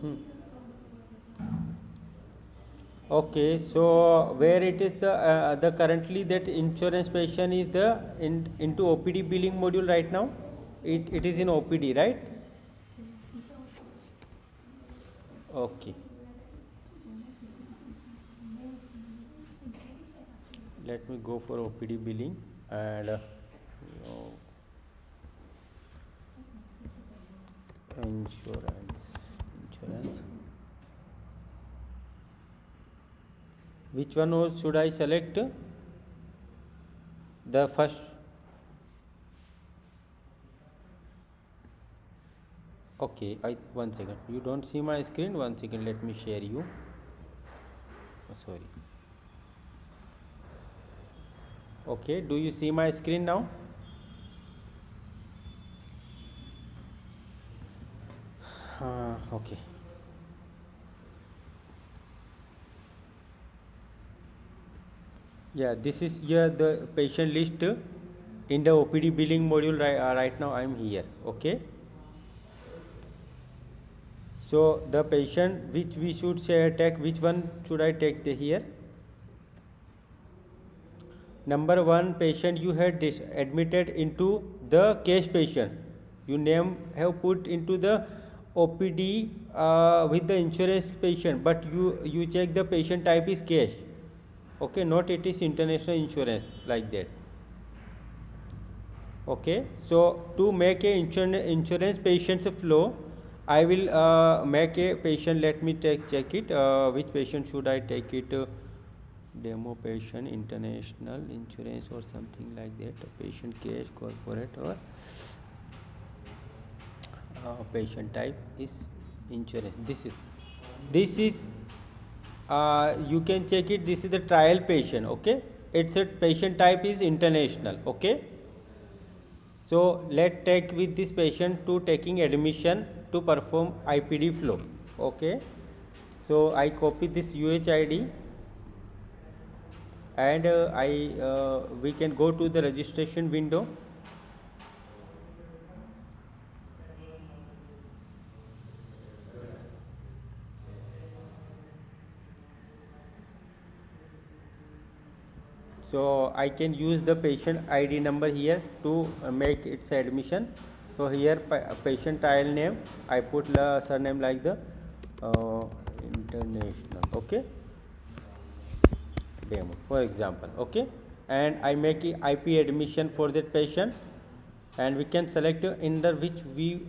Hmm. Okay, so where it is the currently that insurance patient is the into OPD billing module right now. It is in OPD, right? Okay. Let me go for OPD billing and oh, insurance. Which one should I select? The first. Okay, one second. You don't see my screen. One second. Let me share you. Oh, sorry. Okay. Do you see my screen now? Okay. Yeah, this is here the patient list in the OPD billing module. Right now I am here. Okay. So the patient which we should say take, which one should I take here? Number one patient you had admitted into the case patient. You name have put into the OPD with the insurance patient, but you check the patient type is cash. Okay, not it is international insurance like that. Okay, so to make a insurance patient's flow, I will make a patient. Let me check it. Which patient should I take it? Demo patient, international insurance or something like that. Patient case, corporate, or patient type is insurance. This is you can check it. This is the trial patient. Okay, it's a patient type is international. Okay. So let's take with this patient to taking admission to perform IPD flow. Okay. So I copy this UHID and we can go to the registration window. So I can use the patient ID number here to make its admission. So here patient trial name, I put the surname like the international. Okay, demo for example. Okay, and I make IP admission for that patient, and we can select in the which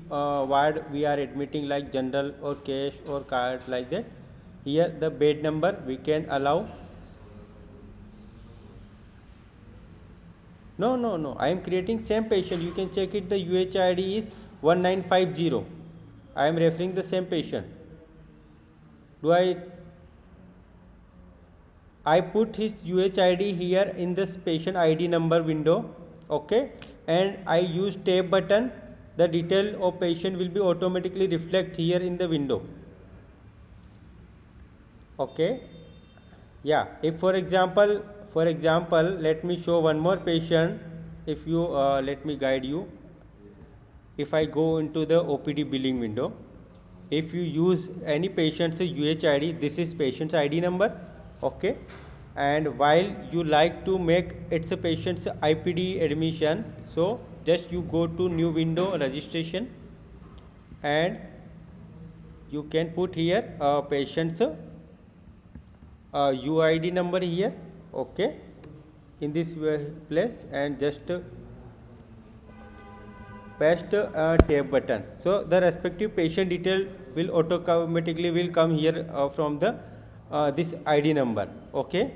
ward we are admitting, like general or cash or card like that. Here the bed number we can allow. No. I am creating same patient. You can check it. The UHID is 1950. I am referring the same patient. Do I put his UHID here in this patient ID number window. Okay, and I use tab button. The detail of patient will be automatically reflect here in the window. Okay. Yeah, if for example let me show one more patient. If you let me guide you. If I go into the OPD billing window, if you use any patient's UHID, this is patient's ID number. Okay, and while you like to make it's a patient's IPD admission, so just you go to new window registration and you can put here patient's UID number here. Okay, in this place, and just paste tab button. So the respective patient detail will automatically will come here from the this ID number. Okay.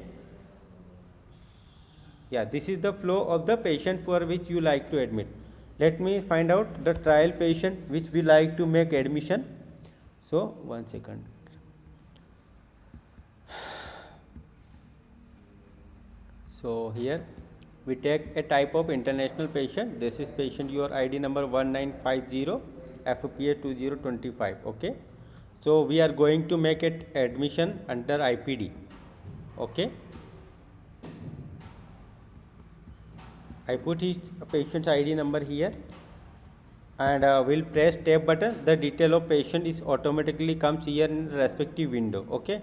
Yeah, this is the flow of the patient for which you like to admit. Let me find out the trial patient which we like to make admission. So one second. So here we take a type of international patient. This is patient your ID number 1950 FPA 2025. Okay, so we are going to make it admission under IPD. Okay, I put his patient's ID number here. and we'll press tab button. The detail of patient is automatically comes here in the respective window. Okay,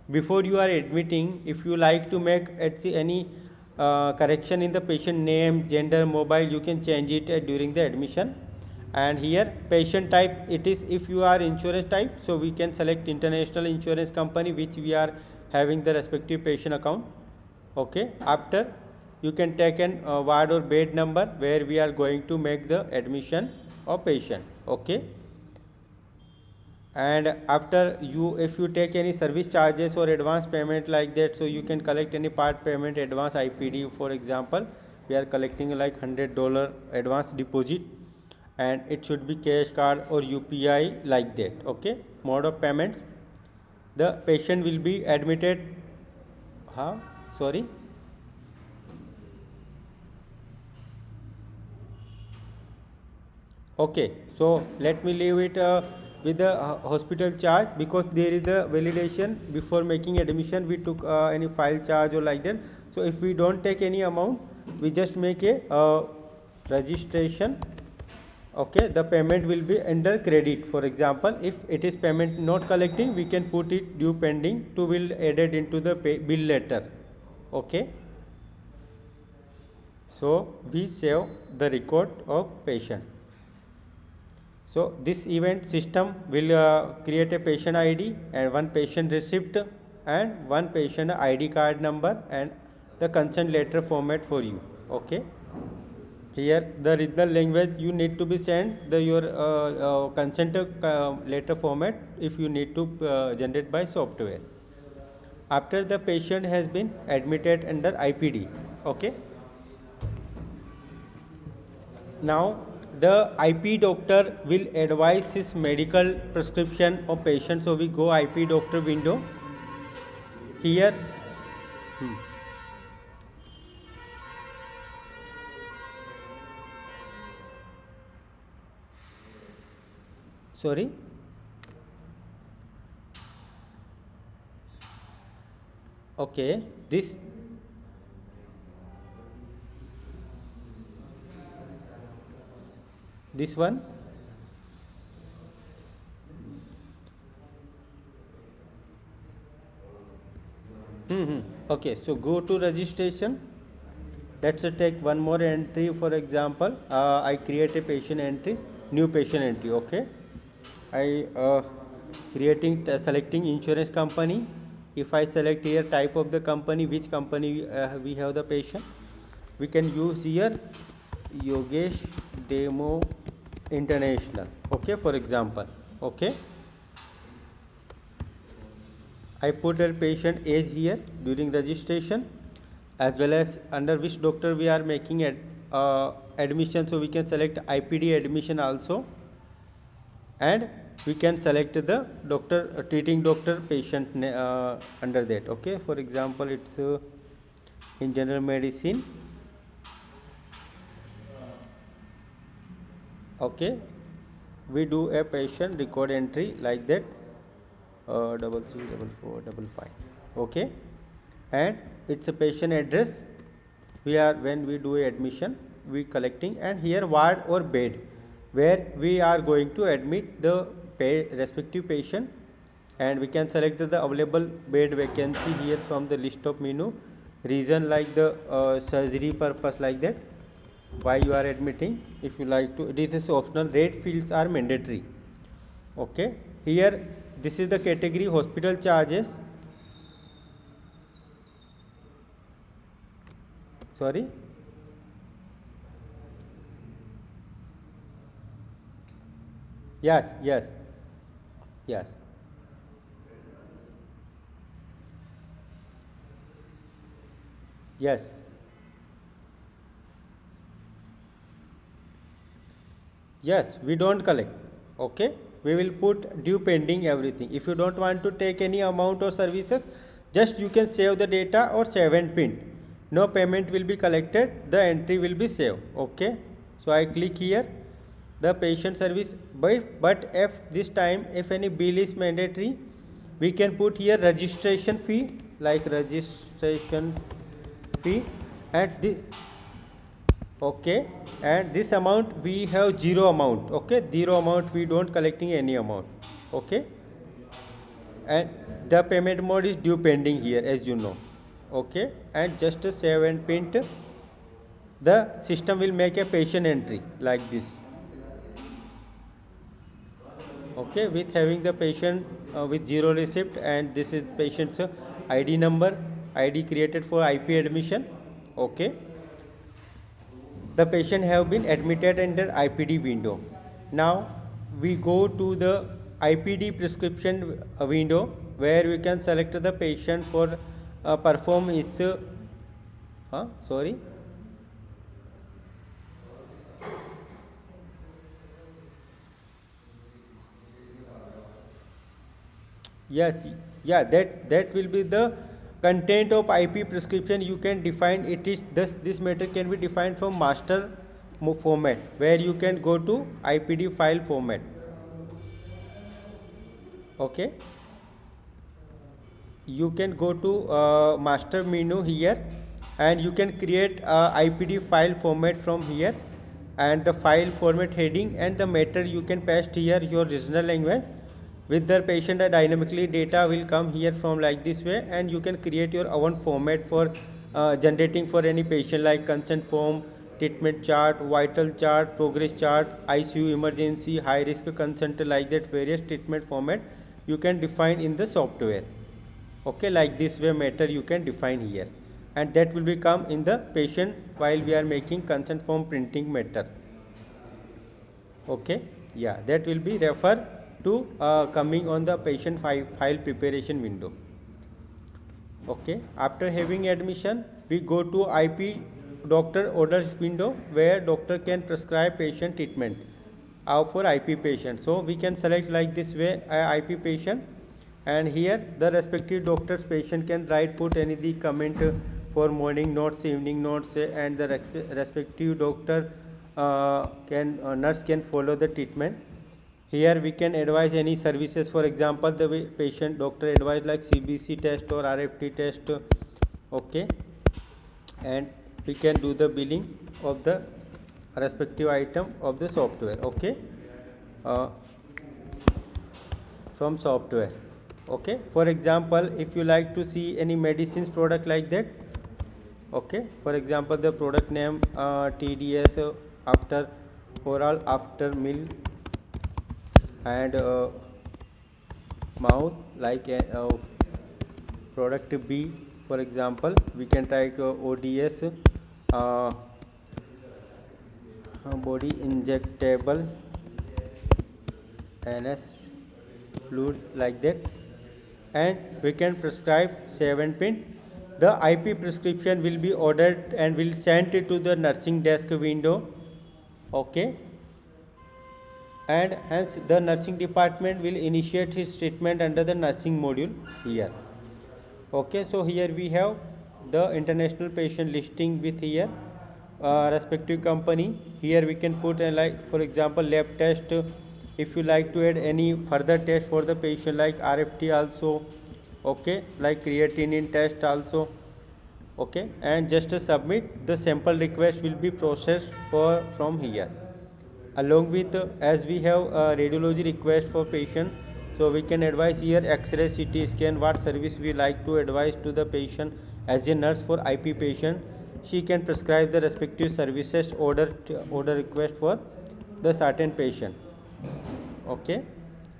before you are admitting, if you like to make any correction in the patient name, gender, mobile, you can change it during the admission. And here patient type, it is if you are insurance type, so we can select international insurance company which we are having the respective patient account. Okay, after you can take an ward or bed number where we are going to make the admission of patient. Okay, and after you, if you take any service charges or advance payment like that, so you can collect any part payment, advance IPD. For example, we are collecting like $100 advance deposit, and it should be cash card or UPI like that. Okay, mode of payments, the patient will be admitted. Sorry. Okay, so let me leave it with the hospital charge, because there is a validation before making admission. We took any file charge or like that. So if we don't take any amount, we just make a registration. Okay, the payment will be under credit. For example, if it is payment not collecting, we can put it due pending to will added into the bill letter. Okay, so we save the record of patient. So this event system will create a patient ID and one patient receipt and one patient ID card number and the consent letter format for you. Okay, here the original language you need to be sent the your consent letter format if you need to generate by software. After the patient has been admitted under IPD. Okay, now the IP doctor will advise his medical prescription of patient. So we go IP doctor window. Here sorry, okay, this one. Okay, so go to registration. Let's take one more entry. For example, I create a patient entry, new patient entry. Okay, I creating selecting insurance company. If I select here type of the company, which company we have the patient, we can use here Yogesh Demo International. Okay, for example. Okay, I put a patient age here during registration, as well as under which doctor we are making admission. So we can select IPD admission also, and we can select the doctor treating doctor patient under that. Okay, for example, it's in general medicine. Okay, we do a patient record entry like that, 334455. Okay, and it's a patient address. We are, when we do a admission, we collecting, and here ward or bed where we are going to admit the respective patient, and we can select the available bed vacancy here from the list of menu. Reason like the surgery purpose like that, why you are admitting. If you like to, this is optional. Rate fields are mandatory. Okay, here this is the category hospital charges. Sorry, yes, yes, yes, yes, yes, we don't collect. Okay, we will put due pending everything. If you don't want to take any amount or services, just you can save the data or save and print. No payment will be collected, the entry will be saved. Okay, so I click here the patient service, but if this time if any bill is mandatory, we can put here registration fee, like registration fee, and this Okay, and this amount we have zero amount. Okay, zero amount, we don't collecting any amount. Okay, and the payment mode is due pending here, as you know. Okay, and just save and print, the system will make a patient entry like this. Okay, with having the patient with zero receipt, and this is patient's ID number, ID created for IP admission. Okay, the patient have been admitted under IPD window. Now we go to the IPD prescription window, where we can select the patient for perform its sorry. Yes, yeah, that will be the content of IP prescription. You can define it is this matter can be defined from master format, where you can go to IPD file format. Okay, you can go to master menu here, and you can create IPD file format from here, and the file format heading and the matter you can paste here your original language. With the patient dynamically data will come here from like this way, and you can create your own format for generating for any patient, like consent form, treatment chart, vital chart, progress chart, ICU emergency, high risk consent, like that various treatment format you can define in the software. Okay, like this way matter you can define here, and that will become in the patient while we are making consent form printing matter. Okay, yeah, that will be refer to coming on the patient file preparation window. Okay, after having admission, we go to IP doctor orders window, where doctor can prescribe patient treatment for IP patient. So we can select like this way IP patient, and here the respective doctor's patient can write put any the comment for morning notes, evening notes, and the respective doctor can nurse can follow the treatment. Here we can advise any services, for example the patient doctor advise like CBC test or RFT test. Okay, and we can do the billing of the respective item of the software. Okay, uh, from software. Okay, for example if you like to see any medicines product like that. Okay, for example the product name TDS after oral after meal, and mouth like product B, for example we can type ODS body injectable NS fluid, like that, and we can prescribe 7 pin. The IP prescription will be ordered and will sent to the nursing desk window. Okay, and hence the nursing department will initiate his treatment under the nursing module here. Okay, so here we have the international patient listing with here respective company. Here we can put like for example lab test. If you like to add any further test for the patient like RFT also. Okay, like creatinine test also. Okay, and just submit, the sample request will be processed from here. Along with as we have a radiology request for patient, so we can advise here X-ray, CT scan, what service we like to advise to the patient. As a nurse for IP patient, she can prescribe the respective services order request for the certain patient. Okay,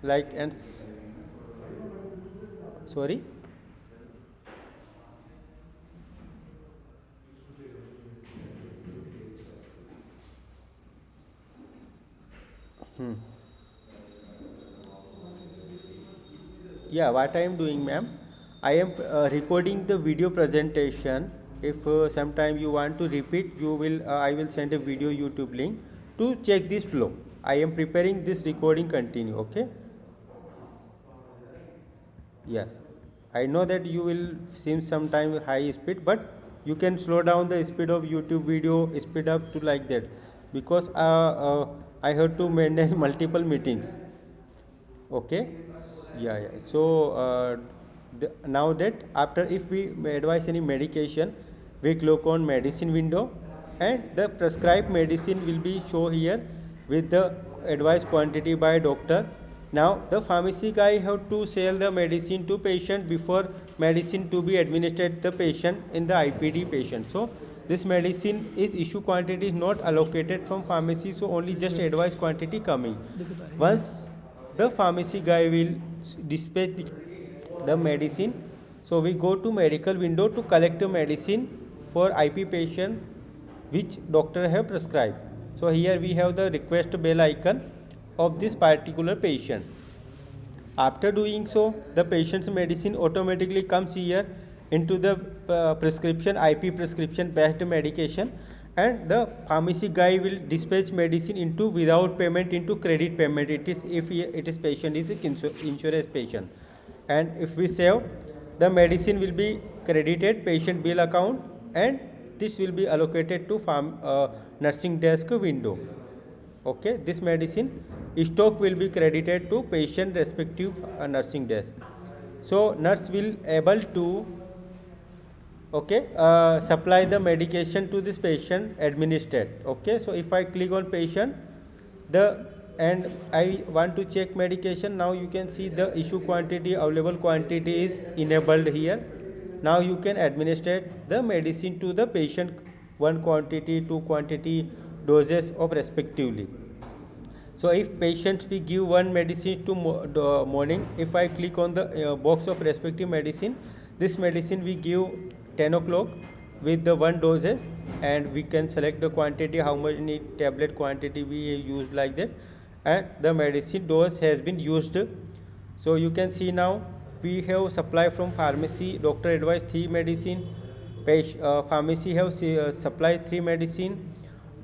like and sorry. Yeah, what I am doing, ma'am, I am recording the video presentation. If sometime you want to repeat, you will I will send a video YouTube link to check this flow. I am preparing this recording continue. Okay, yes, I know that you will seem sometime high speed, but you can slow down the speed of YouTube video, speed up to like that, because I have to manage multiple meetings. Okay, yeah. So now that after if we advise any medication, we click on medicine window, and the prescribed medicine will be shown here with the advised quantity by doctor. Now the pharmacy guy have to sell the medicine to patient before medicine to be administered the patient in the IPD patient. So this medicine is issue quantity is not allocated from pharmacy, so only just advised quantity coming. Once the pharmacy guy will dispatch the medicine, so we go to medical window to collect the medicine for IP patient which doctor have prescribed. So here we have the request bell icon of this particular patient. After doing so, the patient's medicine automatically comes here into the prescription IP prescription based medication, and the pharmacy guy will dispatch medicine into without payment into credit payment. It is if it is patient is insurance patient, and if we save, the medicine will be credited patient bill account, and this will be allocated to nursing desk window. Okay, this medicine stock will be credited to patient respective nursing desk. So nurse will able to supply the medication to this patient administered. Okay, so if I click on patient and I want to check medication, now you can see the issue quantity, available quantity is enabled here. Now you can administer the medicine to the patient, one quantity, two quantity, doses of respectively. So if patients we give one medicine to morning, if I click on the box of respective medicine, this medicine we give 10 o'clock with the one doses, and we can select the quantity, how many tablet quantity we use like that, and the medicine dose has been used. So you can see now we have supply from pharmacy, doctor advised 3 medicine, pharmacy have supplied 3 medicine,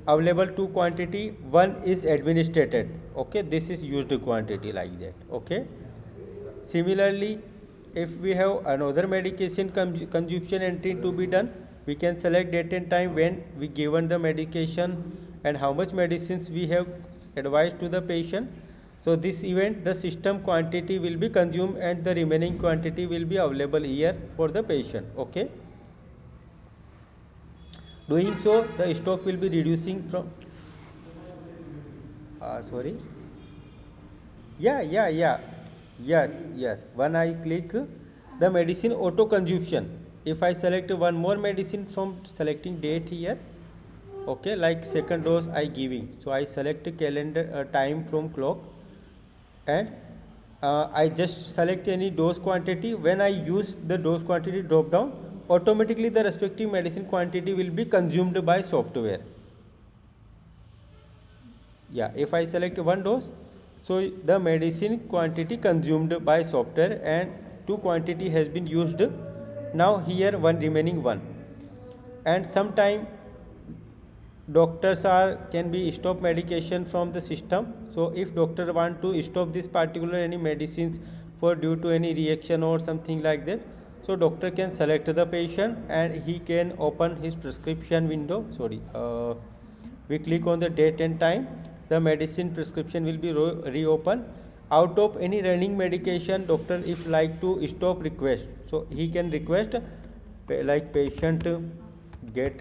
available 2 quantity, 1 is administered. Okay, this is used quantity like that. Okay, similarly if we have another medication consumption entry to be done, we can select date and time when we given the medication and how much medicines we have advised to the patient. So this event the system quantity will be consumed and the remaining quantity will be available here for the patient. Okay, doing so the stock will be reducing from yes, when I click the medicine auto consumption, if I select one more medicine from selecting date here, okay, like second dose I giving, so I select calendar time from clock, and I just select any dose quantity. When I use the dose quantity drop down, automatically the respective medicine quantity will be consumed by software. Yeah, if I select one dose, so the medicine quantity consumed by software and 2 quantity has been used. Now here one remaining one, and sometime doctors can be stop medication from the system. So if doctor want to stop this particular any medicines for due to any reaction or something like that, so doctor can select the patient and he can open his prescription window. We click on the date and time, the medicine prescription will be reopened. Out of any running medication, doctor if like to stop request, so he can request like patient get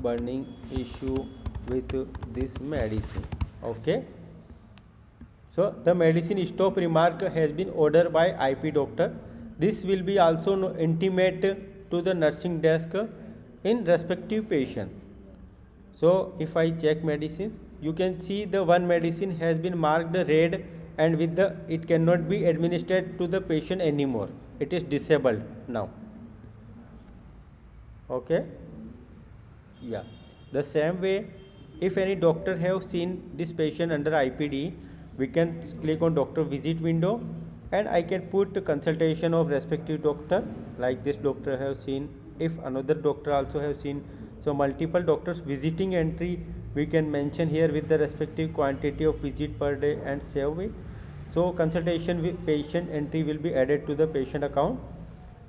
burning issue with this medicine. Okay, so the medicine stop remark has been ordered by IP doctor. This will be also intimate to the nursing desk in respective patient. So if I check medicines, you can see the one medicine has been marked red and with the it cannot be administered to the patient anymore, it is disabled now. Okay, yeah, the same way if any doctor have seen this patient under IPD, we can click on doctor visit window and I can put the consultation of respective doctor, like this doctor have seen, if another doctor also have seen. So multiple doctors visiting entry we can mention here with the respective quantity of visit per day and save it. So consultation with patient entry will be added to the patient account,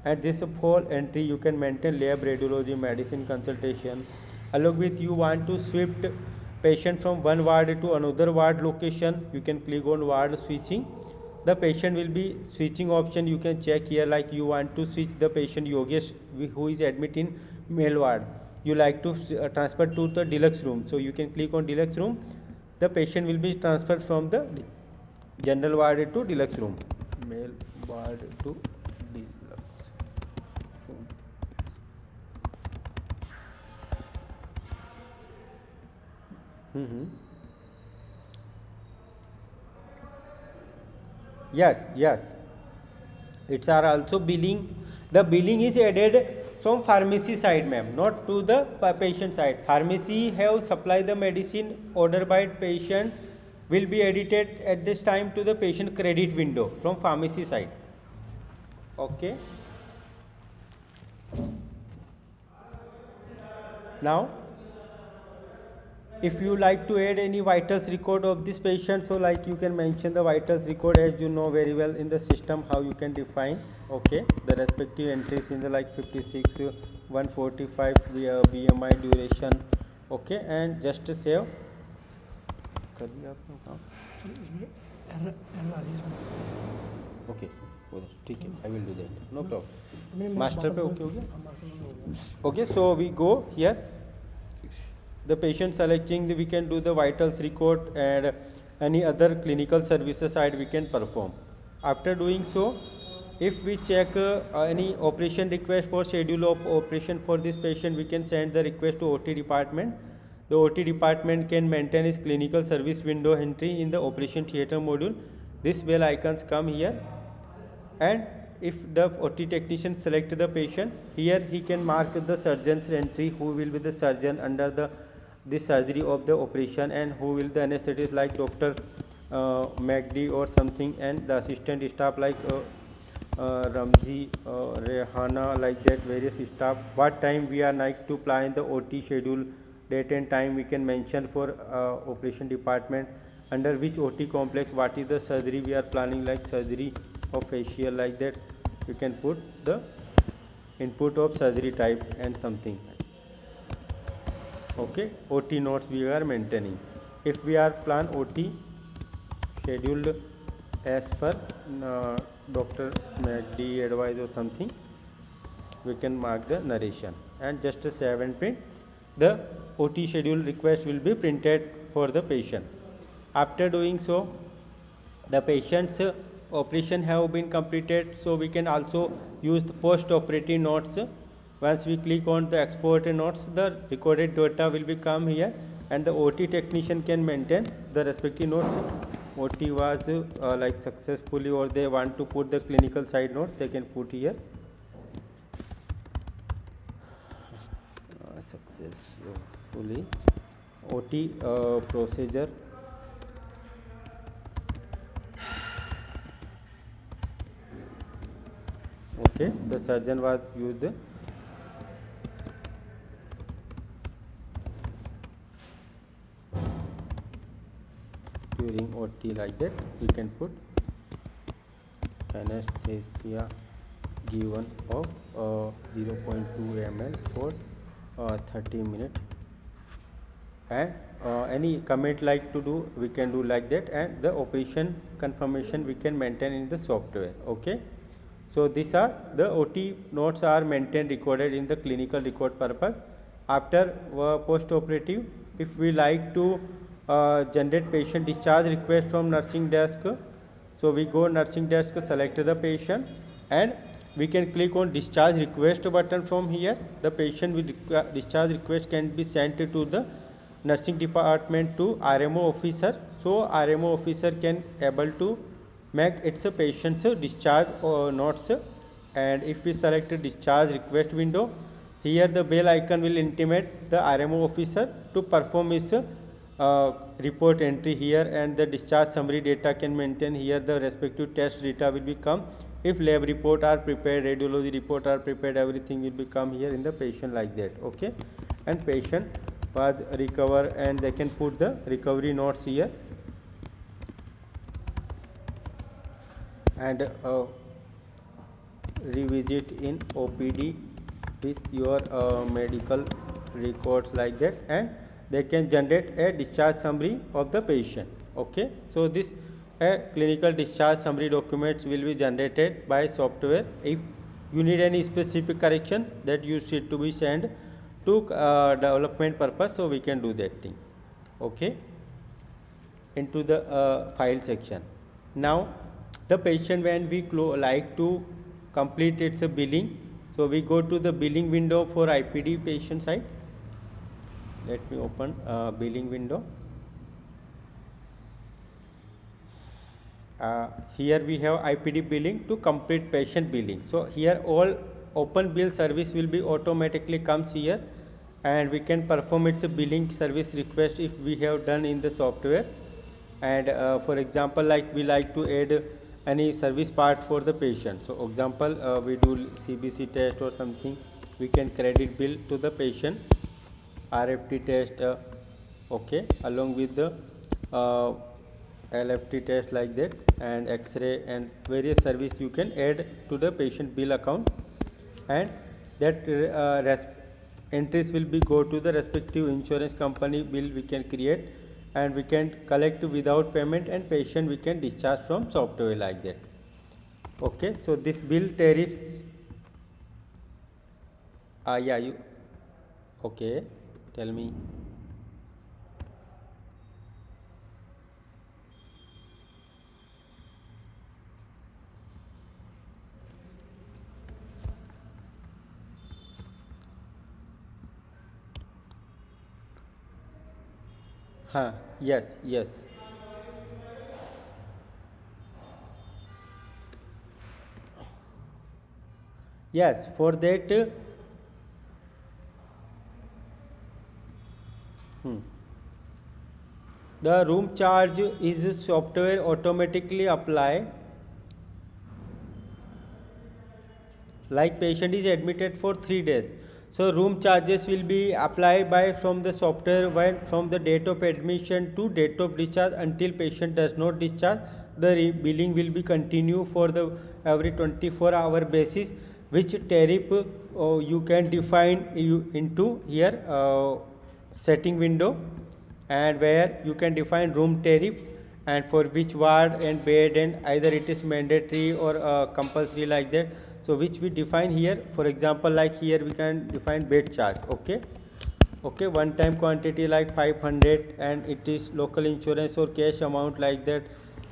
and this whole entry you can maintain lab, radiology, medicine, consultation. Along with you want to shift patient from one ward to another ward location, you can click on ward switching. the patient will be switching option. You can check here, like you want to switch the patient Yogesh who is admitted in male ward, you like to transfer to the deluxe room, so you can click on deluxe room. The patient will be transferred from the general ward to deluxe room, male ward to deluxe room. Yes, it's are also billing. The billing is added from pharmacy side, ma'am, not to the patient side. Pharmacy have supplied the medicine ordered by patient will be edited at this time to the patient credit window from pharmacy side. Okay. Now, if you like to add any vitals record of this patient, so like you can mention the vitals record, as you know very well in the system how you can define. Okay, the respective entries in the like 56, 145 BMI duration. Okay, and just to save. Okay, ठीक है, I will do that, no problem. Master पे okay हो गया? Okay, so we go here. The patient selecting, we can do the vitals record and any other clinical services side we can perform. After doing so, if we check any operation request for schedule of operation for this patient, we can send the request to OT department. The OT department can maintain its clinical service window entry in the operation theater module. This bell icons come here, and if the OT technician select the patient, here he can mark the surgeon's entry, who will be the surgeon under this surgery of the operation, and who will the anesthetist like Doctor McD or something, and the assistant staff like Ramzi, Rehana, like that various staff. What time we are like to plan the OT schedule, date and time we can mention for operation department, under which OT complex, what is the surgery we are planning, like surgery of facial, like that you can put the input of surgery type and something. Okay, OT notes we are maintaining. If we are plan OT scheduled as per Dr. McD advice or something, we can mark the narration and just save and print. The OT schedule request will be printed for the patient. After doing so, the patient's operation have been completed, so we can also use the post-operative notes. Once we click on the export notes, the recorded data will become here, and the OT technician can maintain the respective notes. OT was like successfully, or they want to put the clinical side note, they can put here. Successfully OT procedure okay, the surgeon was used during OT, like that we can put anesthesia given of 0.2 ml for 30 minutes, and any comment like to do, we can do like that, and the operation confirmation we can maintain in the software. Okay, so these are the OT notes are maintained, recorded in the clinical record purpose. After post operative, if we like to generate patient discharge request from nursing desk, so we go nursing desk, select the patient, and we can click on discharge request button from here. The patient with discharge request can be sent to the nursing department to RMO officer, so RMO officer can able to make its patient's discharge notes. And if we select a discharge request window, here the bell icon will intimate the RMO officer to perform his report entry here, and the discharge summary data can maintain here. The respective test data will become, if lab report are prepared, radiology report are prepared, everything will become here in the patient, like that. Okay, and patient was recover, and they can put the recovery notes here, and revisit in OPD with your medical records, like that, and they can generate a discharge summary of the patient. Okay, so this a clinical discharge summary documents will be generated by software. If you need any specific correction, that you should to be sent to development purpose, so we can do that thing. Okay, into the file section. Now the patient, when we like to complete its billing, so we go to the billing window for IPD patient side. Let me open billing window. Here we have IPD billing to complete patient billing. So here all open bill service will be automatically comes here, and we can perform its billing service request if we have done in the software. And for example, like we like to add any service part for the patient. So example, we do CBC test or something, we can credit bill to the patient, RFT test, okay, along with the LFT test like that, and X-ray and various service you can add to the patient bill account, and that entries will be go to the respective insurance company bill we can create, and we can collect without payment, and patient we can discharge from software like that. Okay, so this bill tariff, yeah, you, okay, tell me. Yes, yes. Yes, for that, the room charge is software automatically apply. Like patient is admitted for 3 days, so room charges will be applied by from the software when from the date of admission to date of discharge until patient does not discharge. The billing will be continue for the every 24-hour basis, which tariff you can define you into here setting window, and where you can define room tariff and for which ward and bed, and either it is mandatory or compulsory like that. So which we define here. For example, like here we can define bed charge. Okay, okay, one time quantity like 500, and it is local insurance or cash amount like that.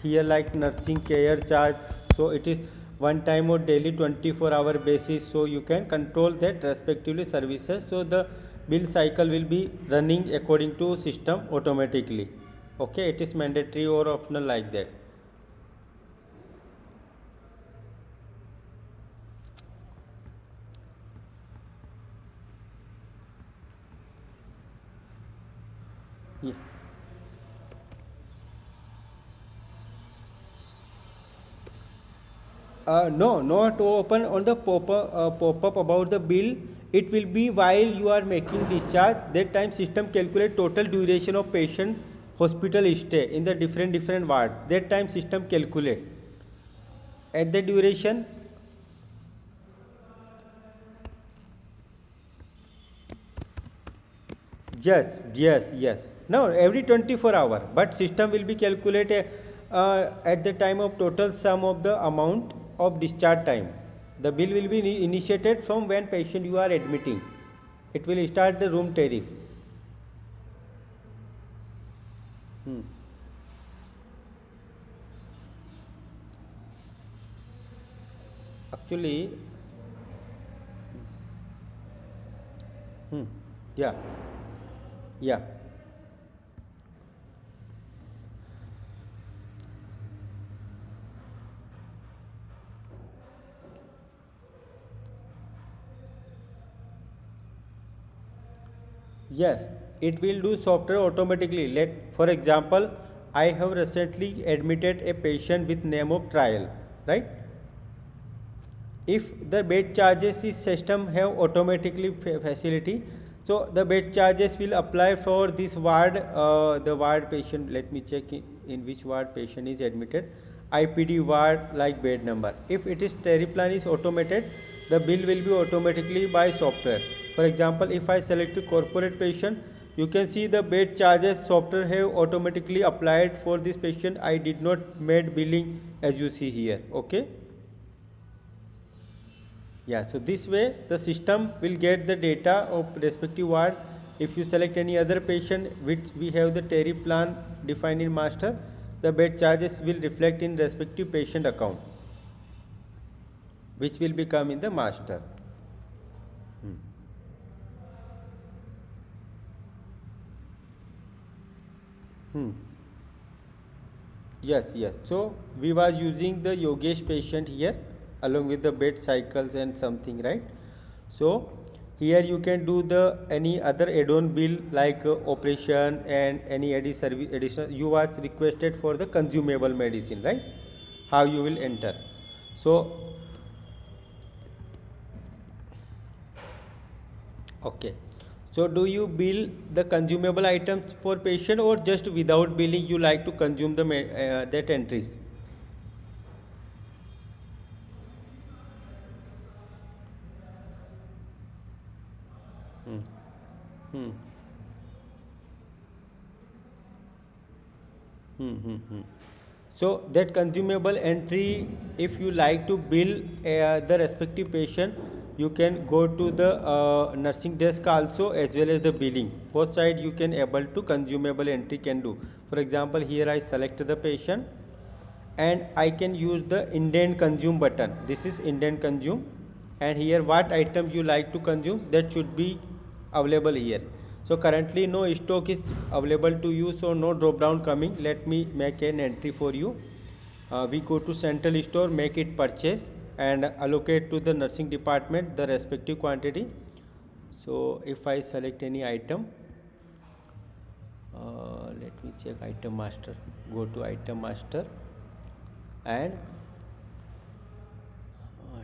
Here like nursing care charge, so it is one time or daily 24-hour basis, so you can control that respectively services. So the bill cycle will be running according to system automatically. Okay, it is mandatory or optional like that. Yeah. No, not open on the pop-up about the bill. It will be while you are making discharge. That time system calculate total duration of patient hospital stay in the different ward. That time system calculate. At the duration, yes. No, every 24-hour, but system will be calculated at the time of total sum of the amount of discharge time. The bill will be initiated from when patient you are admitting. It will start the room tariff. Actually, yeah, yeah. Yes, it will do software automatically. For example, I have recently admitted a patient with name of trial, right? If the bed charges is system have automatically facility, so the bed charges will apply for this ward, the ward patient. Let me check in which ward patient is admitted. IPD ward like bed number. If it is tariff plan is automated, the bill will be automatically by software. For example, if I select a corporate patient, You can see the bed charges software have automatically applied for this patient. I did not made billing as you see here. Okay. Yeah, so this way the system will get the data of respective ward. If you select any other patient which we have the tariff plan defined in master, the bed charges will reflect in respective patient account, which will become in the master. Yes. So we was using the Yogesh patient here along with the bed cycles and something, right? So here you can do the any other add-on bill like operation and any additional. You was requested for the consumable medicine, right? How you will enter. So okay. So do you bill the consumable items for patient or just without billing you like to consume the that entries? Hmm. Hmm. So that consumable entry, if you like to bill the respective patient, you can go to the nursing desk also as well as the billing. Both side you can able to consumable entry can do. For example, here I select the patient and I can use the indent consume button. This is indent consume, and here what item you like to consume that should be available here. So currently no stock is available to you, so no drop down coming. Let me make an entry for you. We go to central store, make it purchase and allocate to the nursing department the respective quantity. So if I select any item, let me check item master, go to item master, and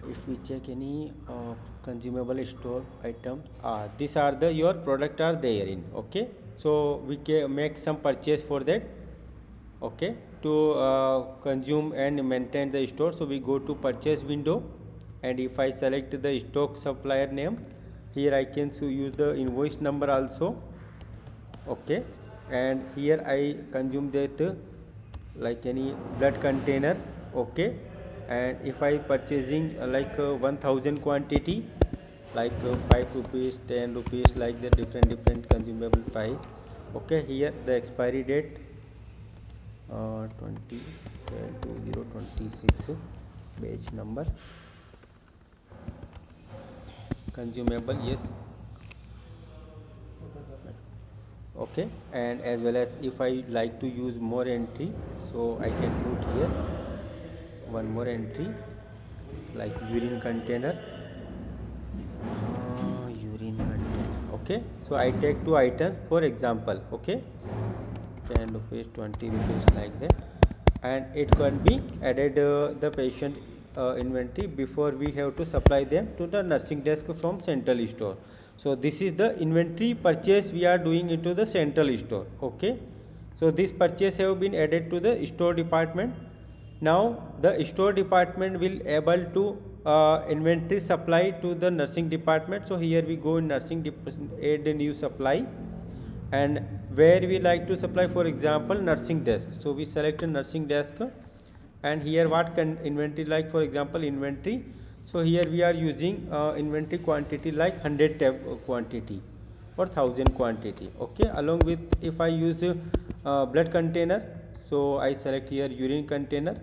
if we check any consumable store item, these are the your product are there in. Okay, so we can make some purchase for that. Okay, to consume and maintain the store, so we go to purchase window, and if I select the stock supplier name, here I can use the invoice number also. Okay, and here I consume that like any blood container. Okay, and if I purchasing like 1000 quantity, like 5 rupees, 10 rupees, like the different consumable price. Okay, here the expiry date 20/2026, batch number, consumable, yes. Okay, and as well as if I like to use more entry, so I can put here one more entry like urine container, okay. So I take two items for example. Okay, 10 rupees, 20 rupees, like that, and it can be added the patient inventory before we have to supply them to the nursing desk from central store. So this is the inventory purchase we are doing into the central store. Okay, so this purchase have been added to the store department. Now the store department will able to inventory supply to the nursing department. So here we go in nursing add a new supply, and where we like to supply, for example, nursing desk. So we select a nursing desk, and here what can inventory, like for example inventory. So here we are using inventory quantity like 100 tab quantity or 1000 quantity. Okay, along with if I use blood container, so I select here urine container,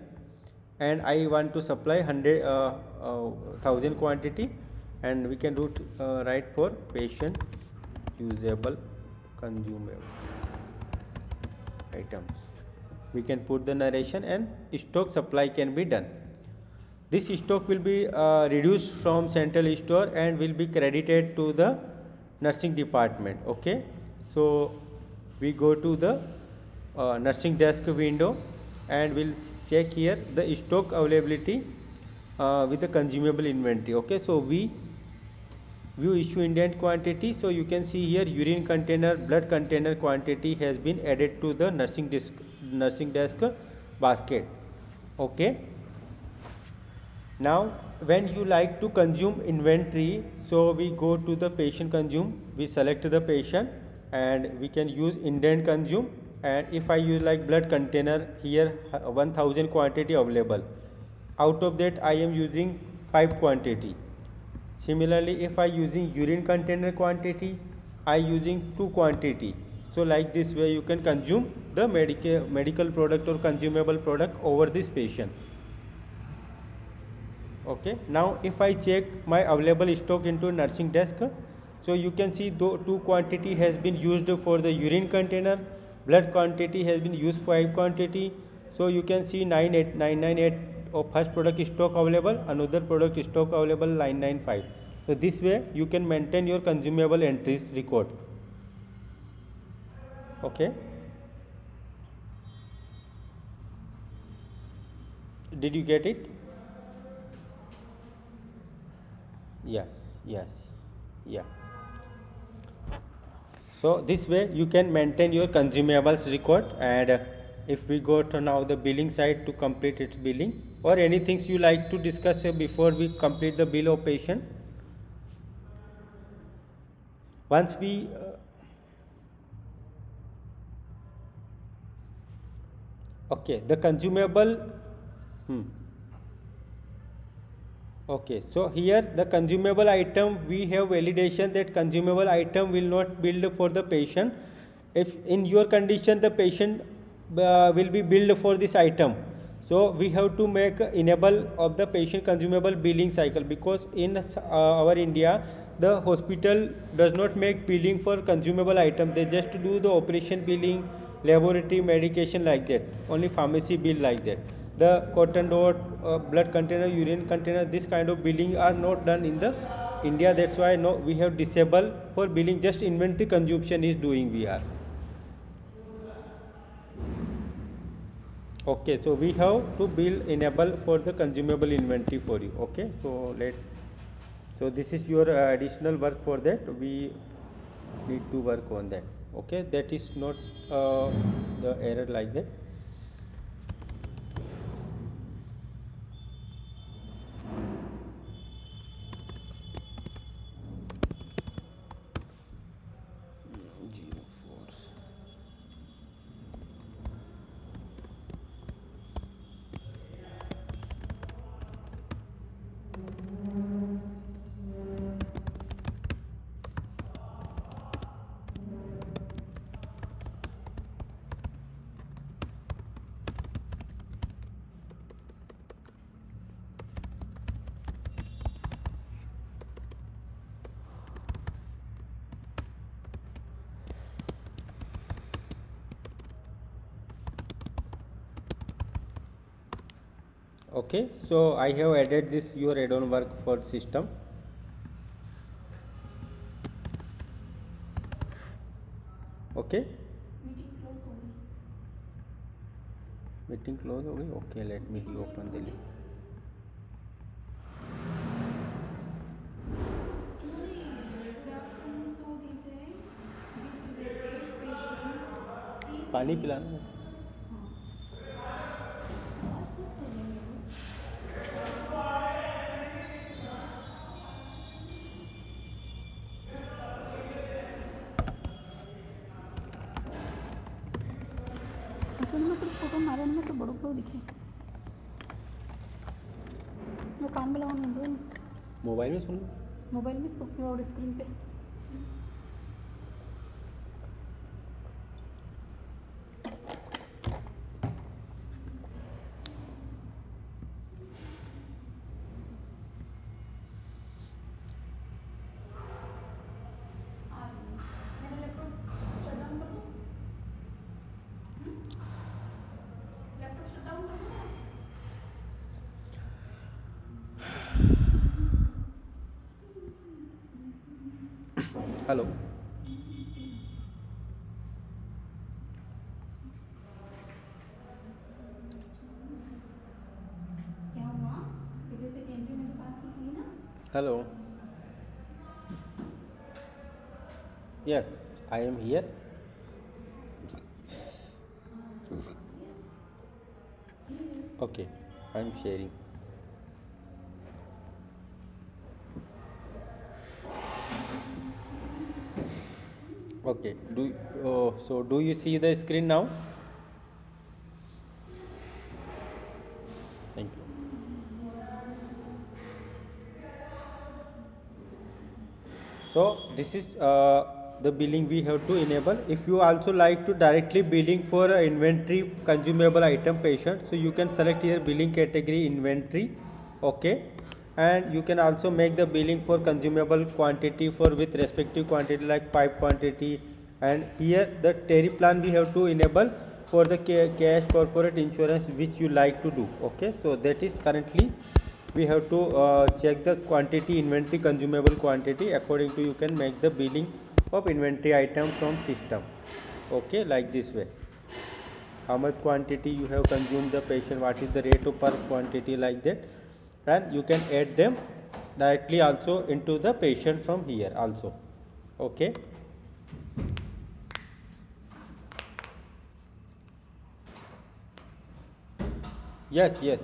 and I want to supply 1000 quantity, and we can do write for patient usable consumable items. We can put the narration, and stock supply can be done. This stock will be reduced from central store and will be credited to the nursing department. Okay, so we go to the nursing desk window, and we'll check here the stock availability with the consumable inventory. Okay, so we view issue indent quantity. So you can see here urine container, blood container quantity has been added to the nursing desk basket. Okay, now when you like to consume inventory, so we go to the patient consume, we select the patient, and we can use indent consume. And if I use like blood container, here 1000 quantity available, out of that I am using 5 quantity. Similarly, if I using urine container quantity, I using 2 quantity. So like this way you can consume the medical product or consumable product over this patient. Okay, now if I check my available stock into nursing desk, so you can see 2 quantity has been used for the urine container, blood quantity has been used 5 quantity. So you can see 998 of first product stock available, another product stock available 995. So this way you can maintain your consumable entries record. Okay, did you get it? Yes, yes, yeah. So this way you can maintain your consumables record. And if we go to now the billing side to complete its billing, or anything you like to discuss before we complete the bill of patient. Once we okay, the consumable. Okay, so here the consumable item, we have validation that consumable item will not billed for the patient. If in your condition the patient will be billed for this item, so we have to make enable of the patient consumable billing cycle, because in our India the hospital does not make billing for consumable item. They just do the operation billing, laboratory medication like that, only pharmacy bill like that. The cotton dot, blood container, urine container, this kind of billing are not done in the India. That's why no, we have disabled for billing. Just inventory consumption is doing we are. Okay, so we have to bill enable for the consumable inventory for you. Okay, so this is your additional work for that. We need to work on that. Okay, that is not the error like that. Okay, so I have added this your add-on work for system. Okay, meeting close हो गई. Okay, let me reopen the link. पानी पिलाना. में तो छोटो नारायण में तो बड़ो बड़ो दिखे. वो कान में लगाना है. मोबाइल में सुन लो. मोबाइल में तो और स्क्रीन पे. हेलो. क्या हुआ? जैसे कैमरे में बात की ना. Hello. Yes, I am here. Okay, I am sharing. Okay. So do you see the screen now? Thank you. So this is the billing we have to enable. If you also like to directly billing for inventory consumable item patient, so you can select here billing category inventory. Okay, and you can also make the billing for consumable quantity for with respective quantity like 5 quantity, and here the tariff plan we have to enable for the cash corporate insurance which you like to do. Okay, so that is currently we have to check the quantity inventory consumable quantity. According to you can make the billing of inventory item from system. Okay, like this way, how much quantity you have consumed the patient, what is the rate of per quantity, like that, and you can add them directly also into the patient from here also. Okay. Yes, yes.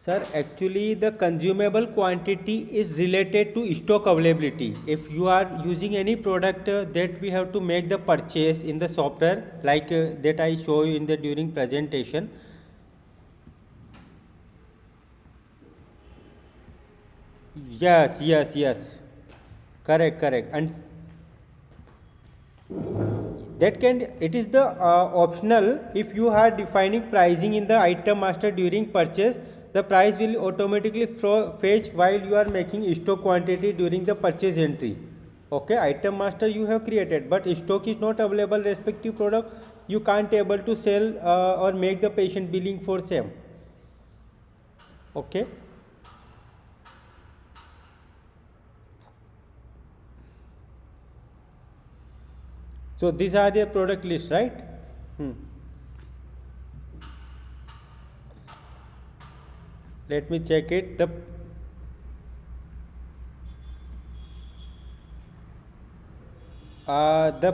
Sir, actually the consumable quantity is related to stock availability. If you are using any product that we have to make the purchase in the software like that I show you in the during presentation. Yes, yes, yes. Correct, correct. And that can, it is the optional. If you are defining pricing in the item master during purchase, the price will automatically fetch while you are making stock quantity during the purchase entry. Okay, item master you have created, but stock is not available respective product, you can't able to sell or make the patient billing for same. Okay. So these are the product list, right? Hmm. Let me check it. The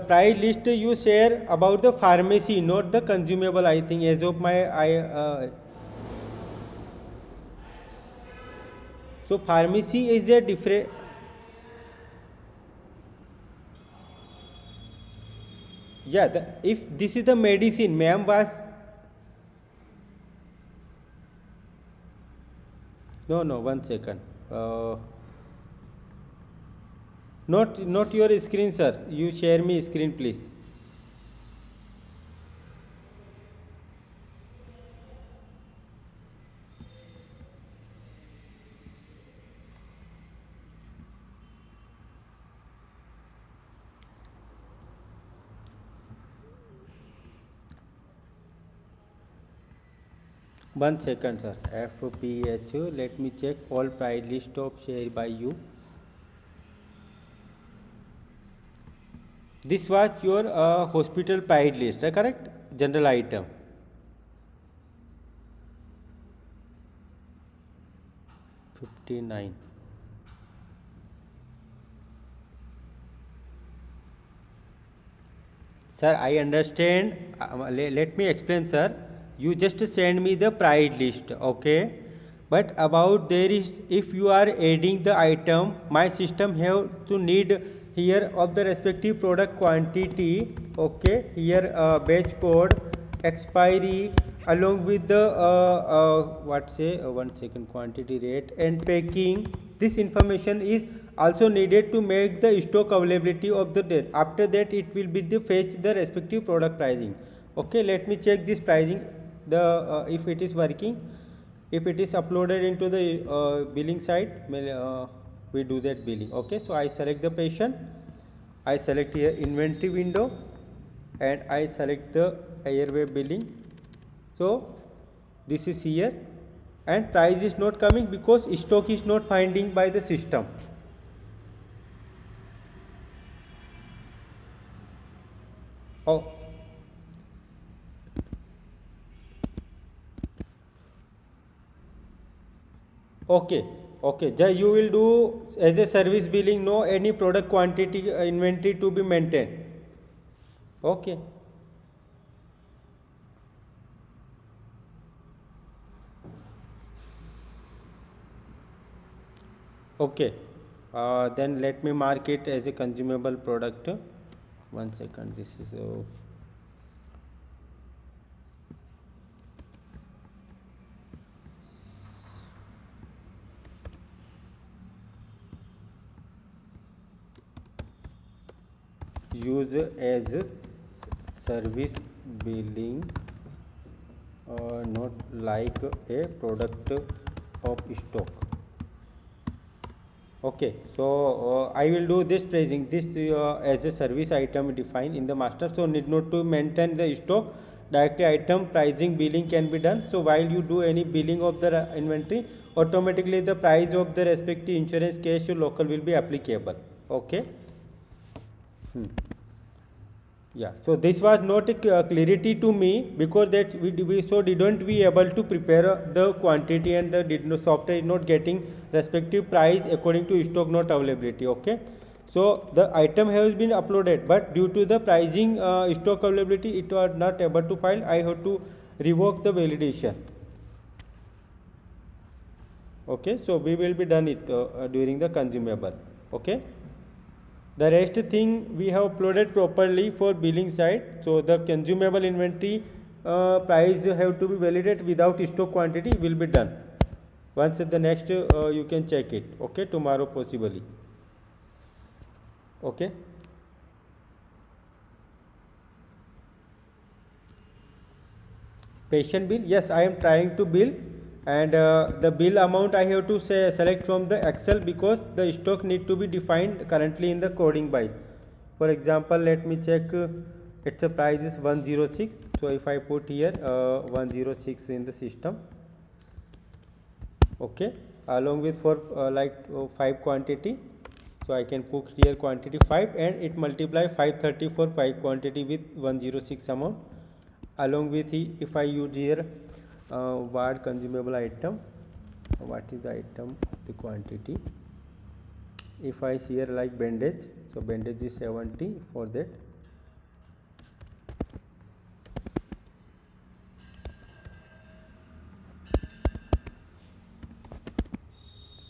price list you share about the pharmacy, not the consumable. I think as of my so pharmacy is a different. Yeah, if this is the medicine, ma'am was no 1 second. Not your screen, sir. You share me screen, please. 1 second, sir. FPHU. Let me check all price list of share by you. This was your hospital price list, correct? General item. 59. Sir, I understand. Let me explain, sir. You just send me the price list, okay? But about there is, if you are adding the item, my system have to need here of the respective product quantity, okay? Here batch code, expiry, along with the what say 1 second, quantity rate and packing. This information is also needed to make the stock availability of the date. After that it will be the fetch the respective product pricing. Okay, let me check this pricing, the if it is working. If it is uploaded into the billing site, we do that billing. Okay, so I select the patient, I select here inventory window, and I select the airway billing. So this is here, and price is not coming because stock is not finding by the system. Oh, okay, okay. You will do as a service billing, no any product quantity inventory to be maintained. Okay. Okay, then let me mark it as a consumable product. 1 second, this is use as a service billing, not like a product of stock. Okay, so I will do this pricing this as a service item defined in the master, so need not to maintain the stock. Directly item pricing billing can be done. So while you do any billing of the inventory, automatically the price of the respective insurance cash to local will be applicable. Okay. Yeah, so this was not a clarity to me, because that we so didn't we able to prepare the quantity, and the software is not getting respective price according to stock not availability. Okay, so the item has been uploaded, but due to the pricing stock availability, it was not able to file. I have to revoke the validation. Okay, so we will be done it during the consumable. Okay, the rest thing we have uploaded properly for billing side. So the consumable inventory price have to be validated without stock quantity will be done. Once the next you can check it. Okay, tomorrow possibly. Okay. Patient bill, yes, I am trying to bill, and the bill amount I have to say select from the Excel, because the stock need to be defined currently in the coding by. For example, let me check. Its a price is 106. So if I put here 106 in the system, okay, along with for 5 quantity. So I can put here quantity 5, and it multiply 530 for 5 quantity with 106 amount. Along with if I use here word consumable item, what is the item, the quantity. If I see here like bandage, so bandage is 70 for that.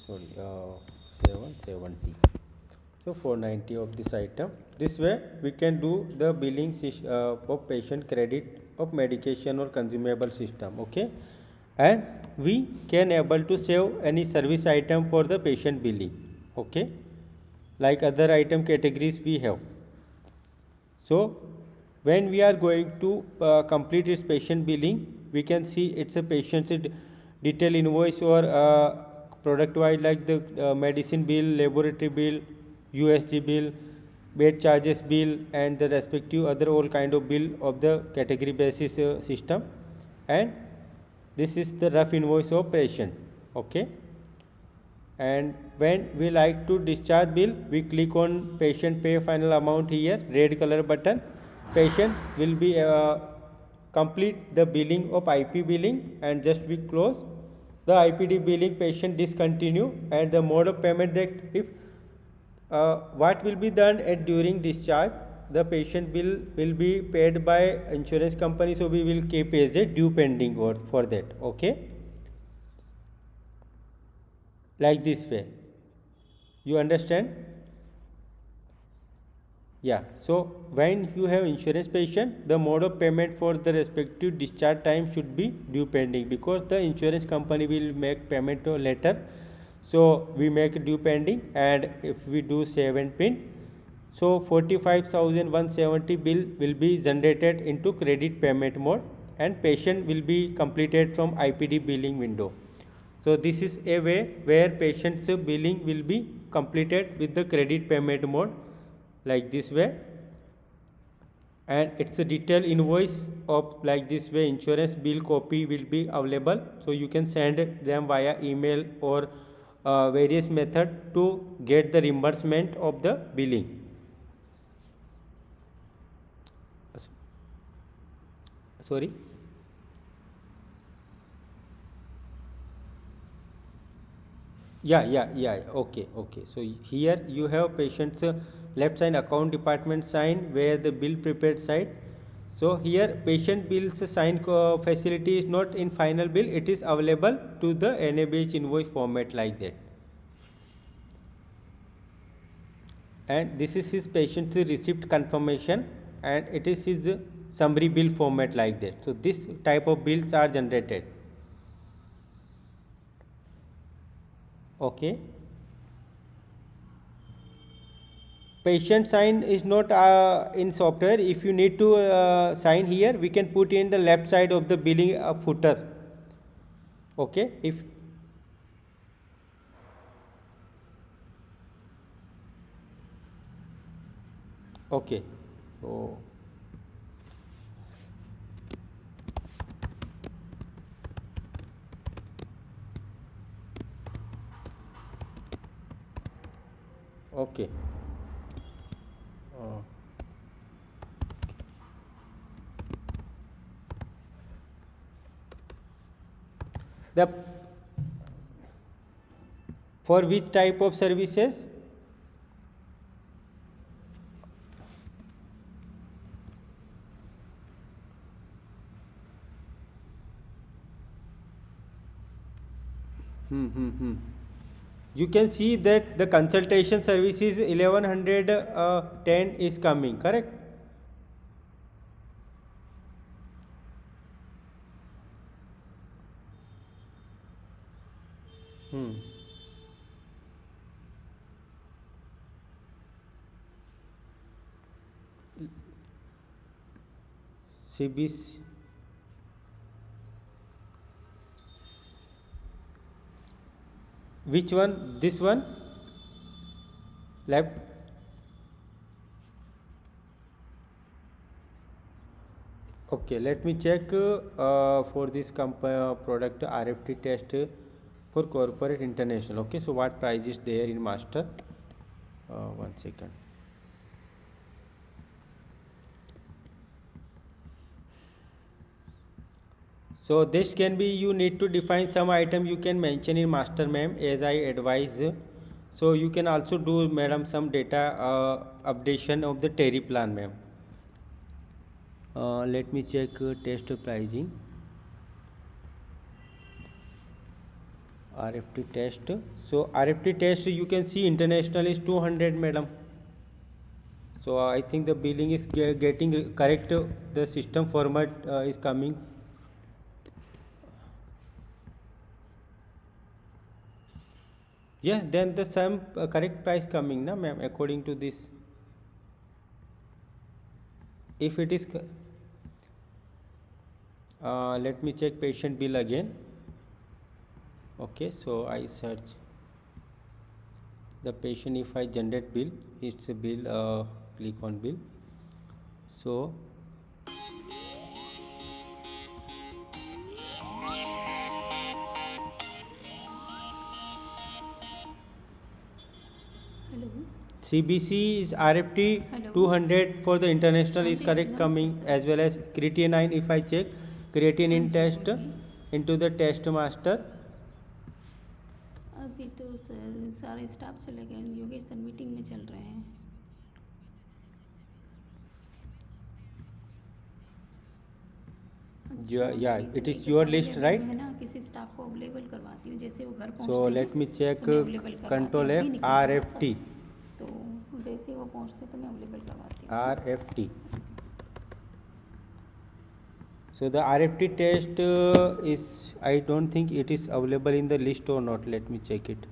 Sorry, 770. So 490 of this item. This way we can do the billing of patient credit of medication or consumable system. Okay, and we can able to save any service item for the patient billing. Okay, like other item categories we have. So when we are going to complete its patient billing, we can see it's a patient's detail invoice, or product wise like the medicine bill, laboratory bill, USG bill, bed charges bill, and the respective other all kind of bill of the category basis system. And this is the rough invoice of patient. Okay, and when we like to discharge bill, we click on patient pay final amount here, red color button. Patient will be complete the billing of IP billing, and just we close the IPD billing. Patient discontinue, and the mode of payment, that if what will be done at during discharge, the patient bill will be paid by insurance company, so we will keep as a due pending for that. Okay, like this way, you understand? Yeah, so when you have insurance patient, the mode of payment for the respective discharge time should be due pending, because the insurance company will make payment later. So we make due pending, and if we do save and print, so 45,170 bill will be generated into credit payment mode, and patient will be completed from IPD billing window. So this is a way where patient's billing will be completed with the credit payment mode, like this way. And it's a detailed invoice of like this way. Insurance bill copy will be available, so you can send them via email or various method to get the reimbursement of the billing. Sorry. Yeah. Okay. So here you have patient's left side account department sign, where the bill prepared side. So here patient bills sign facility is not in final bill, it is available to the NABH invoice format, like that. and this is his patient's receipt confirmation, and it is his summary bill format like that. So this type of bills are generated. Okay. Patient sign is not in software. If you need to sign here, we can put in the left side of the billing footer. Okay. If okay, so okay. Uh, the for which type of services? You can see that the consultation services 1110 is coming, correct? CBC. Which one? This one? Left? Okay, let me check for this product RFT test for corporate international. Okay, so what price is there in master? 1 second. So this can be, you need to define some item you can mention in master, ma'am, as I advise. So you can also do, madam, some data updation of the Terry plan, ma'am. Let me check test pricing. RFT test. So RFT test, you can see international is 200, madam. So I think the billing is getting correct. The system format is coming. Yes, then the same correct price coming, na, ma'am, according to this. If it is, let me check patient bill again. Okay, so I search the patient. If I generate bill, it's a bill. Click on bill. So Hello. CBC is RFT Hello. 200 for the international is correct Namaste, coming, sir. as well as creatinine. If I check creatinine ji, test बोलिए। into the test master. अभी तो sir सारे staff चले गए, Yogesh sir meeting में चल रहे हैं। Yeah, it is your list, right? है ना, किसी स्टाफ को अवेलेबल करवाती हूँ, जैसे वो घर So पहुँचते हैं let me check तो मैं अवेलेबल करवाती हूँ। control अभी F निकल गया RFT. सर, तो जैसे वो पहुँचते तो मैं अवेलेबल करवाती हूँ। RFT. So the RFT test is, I don't think it is available in the list or not. Let me check it.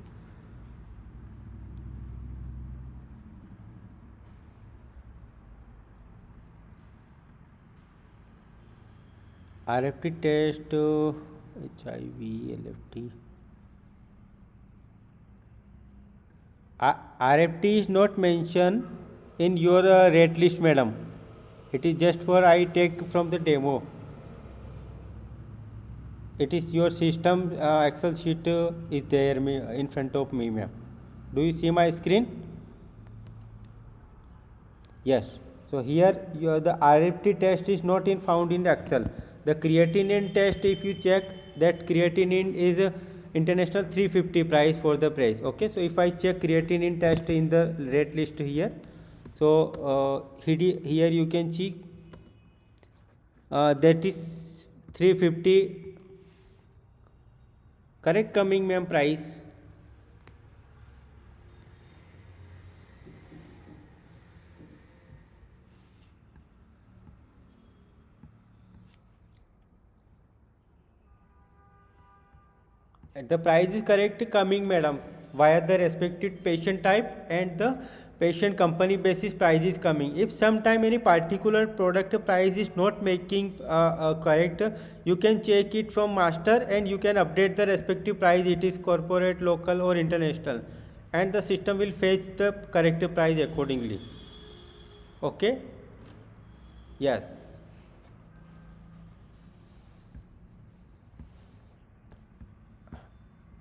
RFT test HIV LFT. RFT is not mentioned in your rate list, madam. It is just for I take from the demo. It is your system Excel sheet is there in front of me, ma'am. Do you see my screen? Yes. So here the RFT test is not found in Excel. The creatinine test, if you check, that creatinine is international 350 price for the price. Okay, so if I check creatinine test in the rate list here, so here you can see that is 350 correct coming, ma'am, price. The price is correct coming, madam, via the respective patient type and the patient company basis price is coming. If sometime any particular product price is not making correct, you can check it from master and you can update the respective price. It is corporate, local or international, and the system will fetch the correct price accordingly. Okay. Yes.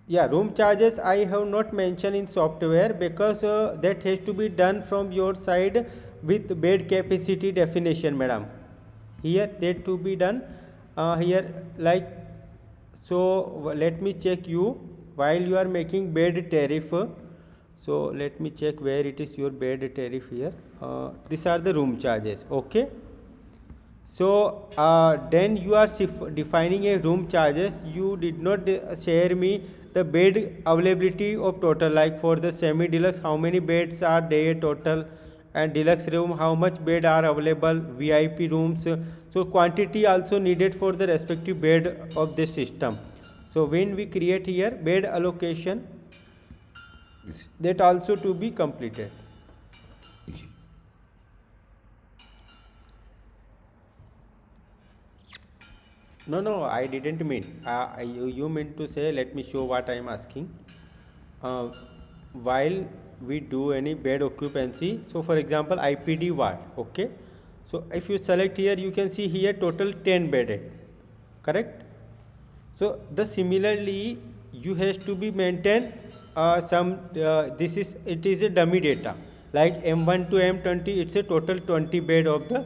Yeah, room charges I have not mentioned in software because that has to be done from your side with bed capacity definition, madam. Here that to be done here like so. Let me check you while you are making bed tariff. So let me check where it is your bed tariff here. These are the room charges. Okay. So then you are defining a room charges. You did not share me the bed availability of total, like for the semi deluxe how many beds are there total, and deluxe room how much bed are available, VIP rooms. So quantity also needed for the respective bed of the system. So when we create here bed allocation, that also to be completed. No, no, I didn't mean. You meant to say, let me show what I am asking. Uh, while we do any bed occupancy, so for example, IPD ward, okay. So if you select here, you can see here total 10 bedded, correct? So the similarly, you has to be maintained some. This is it is a dummy data like M1 to M20. It's a total 20 bed of the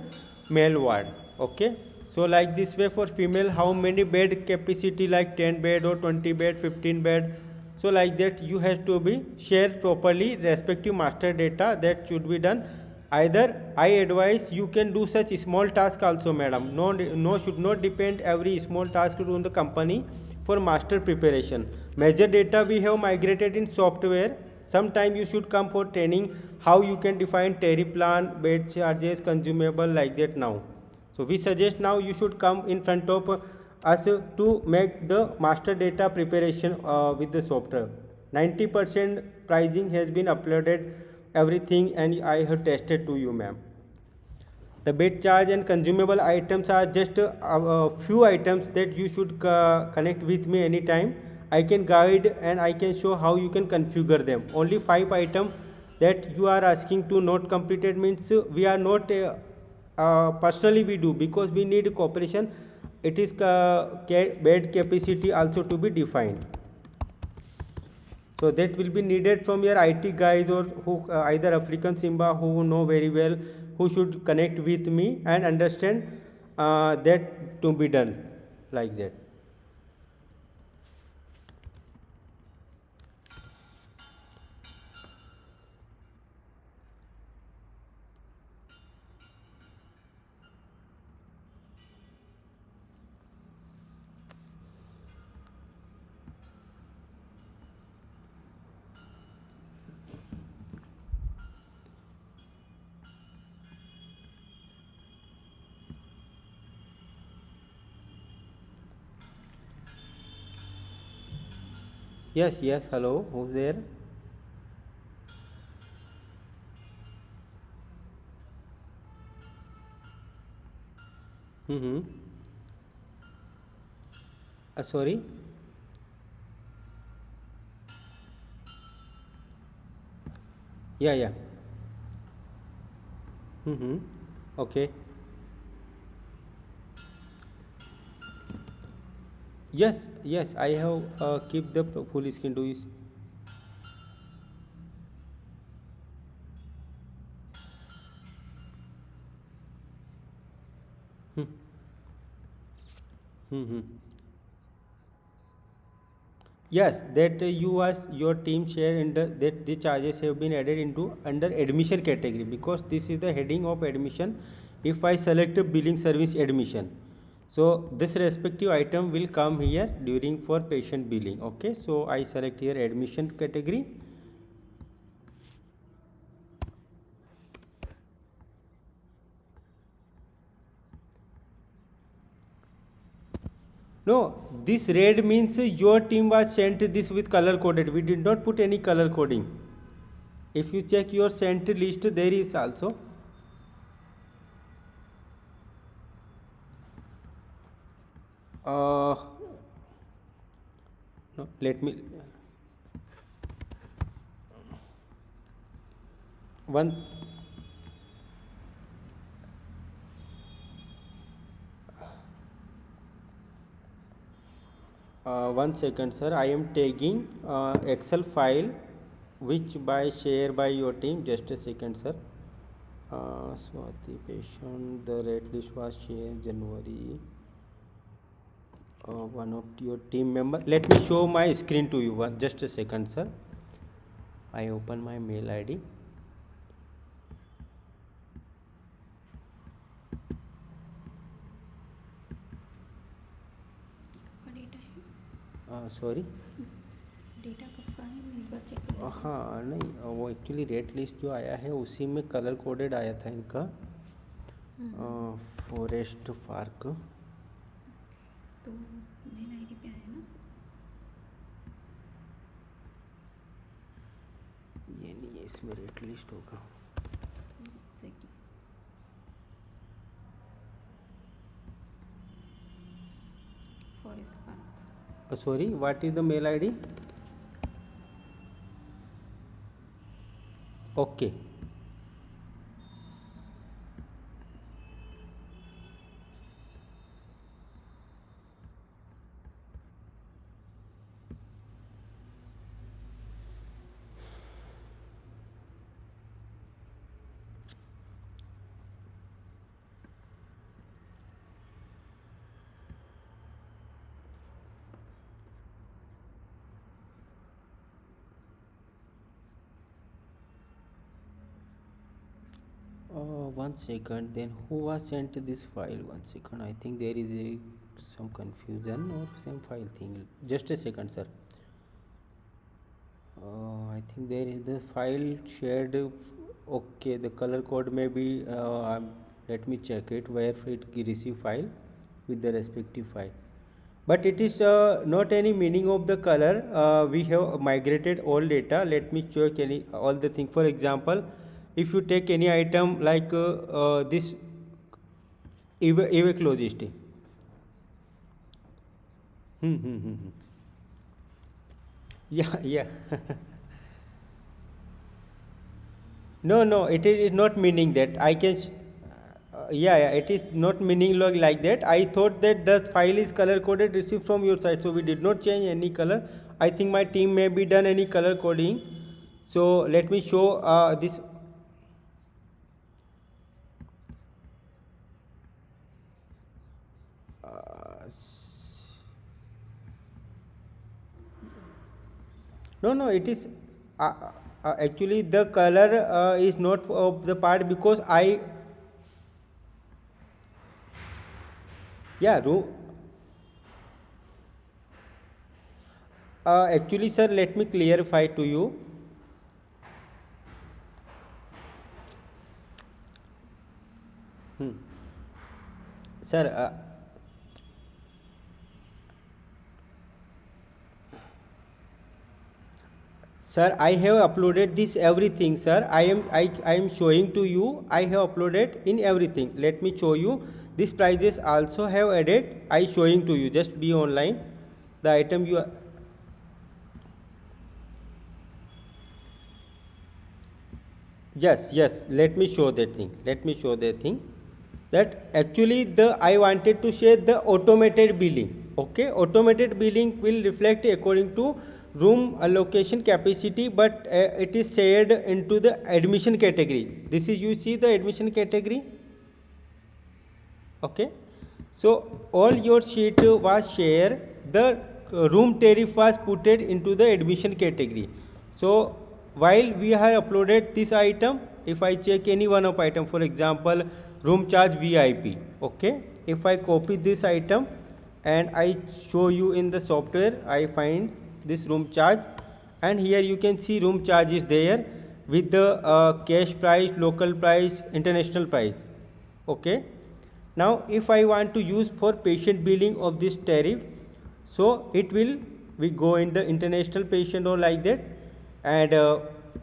male ward. Okay. So like this way for female, how many bed capacity like 10 bed or 20 bed, 15 bed. So like that you has to be shared properly respective master data that should be done. Either I advise you can do such small task also, madam. No, should not depend every small task on the company for master preparation. Major data we have migrated in software. Sometime you should come for training how you can define tariff plan, bed charges, consumable like that now. So we suggest now you should come in front of us to make the master data preparation with the software. 90% pricing has been uploaded everything and I have tested to you, ma'am. The bed charge and consumable items are just a few items that you should connect with me anytime. I can guide and I can show how you can configure them. Only 5 items that you are asking to not completed means we are not personally we do because we need cooperation. It is bed capacity also to be defined. So that will be needed from your IT guys or who either African Simba who know very well, who should connect with me and understand that to be done like that. Yes, yes, hello, who's there? Mm-hmm. Sorry. Yeah, yeah. Mm-hmm. Okay. Yes, yes, I have keep the full screen to use. Mm-hmm. Yes, that you as your team share under that the charges have been added into under admission category because this is the heading of admission. If I select a billing service admission, so this respective item will come here during for patient billing. Okay, so I select here admission category. No, this red means your team was sent this with color coded. We did not put any color coding. If you check your sent list, there is also. No, let me one. One second, sir. I am taking Excel file which by share by your team. Just a second, sir. Swati patient. The rate list was shared January. One of your team member. Let me show my screen to you. Just a second, sir. I open my mail ID. Sorry data कब का है मैं एक बार check कर हाँ नहीं वो actually rate list जो आया है उसी में कलर कोडेड आया था इनका फॉरेस्ट पार्क तो मेल आईडी पे आया ना ये नहीं है इसमें रेट लिस्ट होगा forest park sorry what is the mail id okay one second then who was sent this file one second I think there is some confusion or some file thing just a second sir I think there is the file shared okay the color code may be let me check it where it receive file with the respective file but it is not any meaning of the color we have migrated all data let me check any all the thing for example if you take any item like this evacologist yeah no it is not meaning that I can yeah it is not meaning like that I thought that the file is color coded received from your side so we did not change any color I think my team may be done any color coding so let me show this no it is actually the color is not of the part because I yeah actually sir let me clarify to you sir sir I have uploaded this everything sir I am showing to you I have uploaded in everything let me show you this prices also have added I showing to you just be online the item you are yes let me show that thing that actually the I wanted to share the automated billing okay automated billing will reflect according to room allocation capacity but it is shared into the admission category this is you see the admission category okay so all your sheet was shared the room tariff was put into the admission category so while we have uploaded this item if I check any one of item for example room charge VIP okay if I copy this item and I show you in the software I find this room charge and here you can see room charge is there with the cash price local price international price okay now if I want to use for patient billing of this tariff So it will, we go in the international patient or like that, and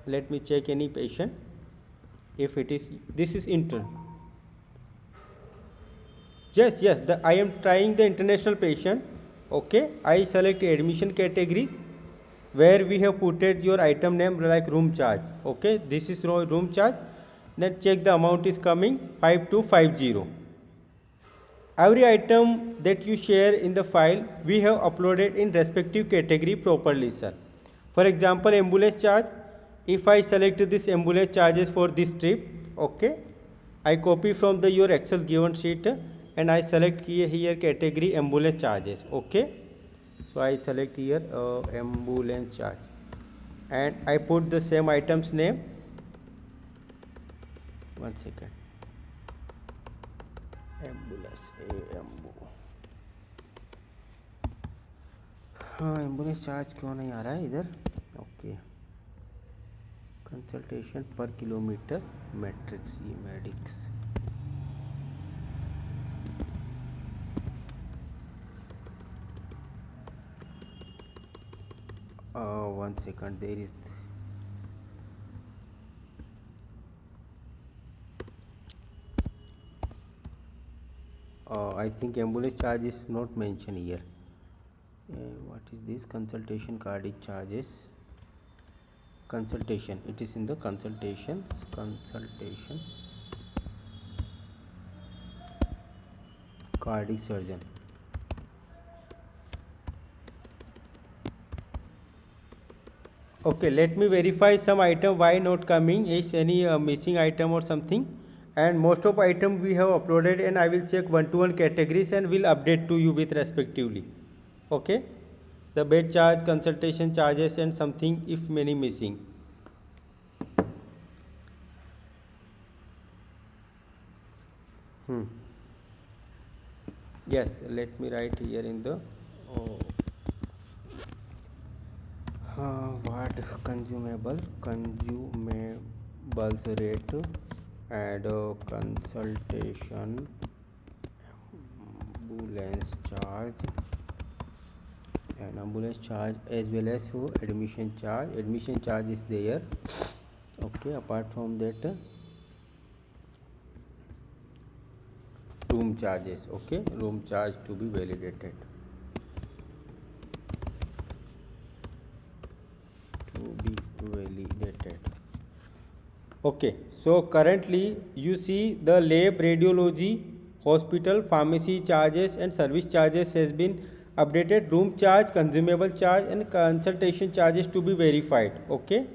let me check any patient. If it is, this is intern. Yes, I am trying the international patient. Okay, I select admission categories where we have put your item name like room charge. Okay, this is room charge. Let's check the amount is coming 5250. Every item that you share in the file we have uploaded in respective category properly, sir. For example, ambulance charge, if I select this ambulance charges for this trip, okay, I copy from the your Excel given sheet and I select here category ambulance charges. Okay, so I select here ambulance charge and I put the same item's name. One second. Ambulance हाँ ambulance charge क्यों नहीं आ रहा है इधर. Okay, consultation पर kilometre matrix, ये medics. One second, there is I think ambulance charge is not mentioned here. What is this? Consultation cardiac charges. Consultation. It is in the consultation. Cardiac surgeon. Okay, let me verify some item why not coming. Is any missing item or something? And most of item we have uploaded, and I will check one-to-one categories and will update to you with respectively. Okay, the bed charge, consultation charges and something if many missing. Yes, let me write here in the what consumables rate and consultation ambulance charge and ambulance charge as well as admission charge is there. Okay, apart from that room charges. Okay, room charge to be validated. Okay, so currently you see the lab, radiology, hospital, pharmacy charges and service charges has been updated. Room charge, consumable charge and consultation charges to be verified. Okay,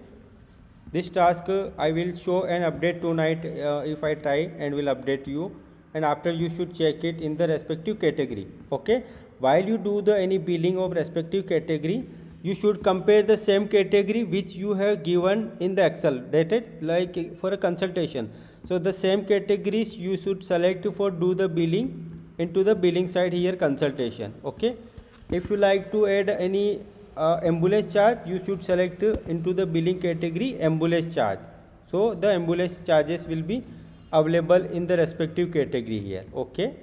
this task I will show and update tonight if I try, and will update you, and after you should check it in the respective category. Okay, while you do the any billing of respective category, you should compare the same category which you have given in the Excel dated, like for a consultation. So the same categories you should select for do the billing into the billing side here, consultation. Okay, if you like to add any ambulance charge, you should select into the billing category ambulance charge. So the ambulance charges will be available in the respective category here. Okay,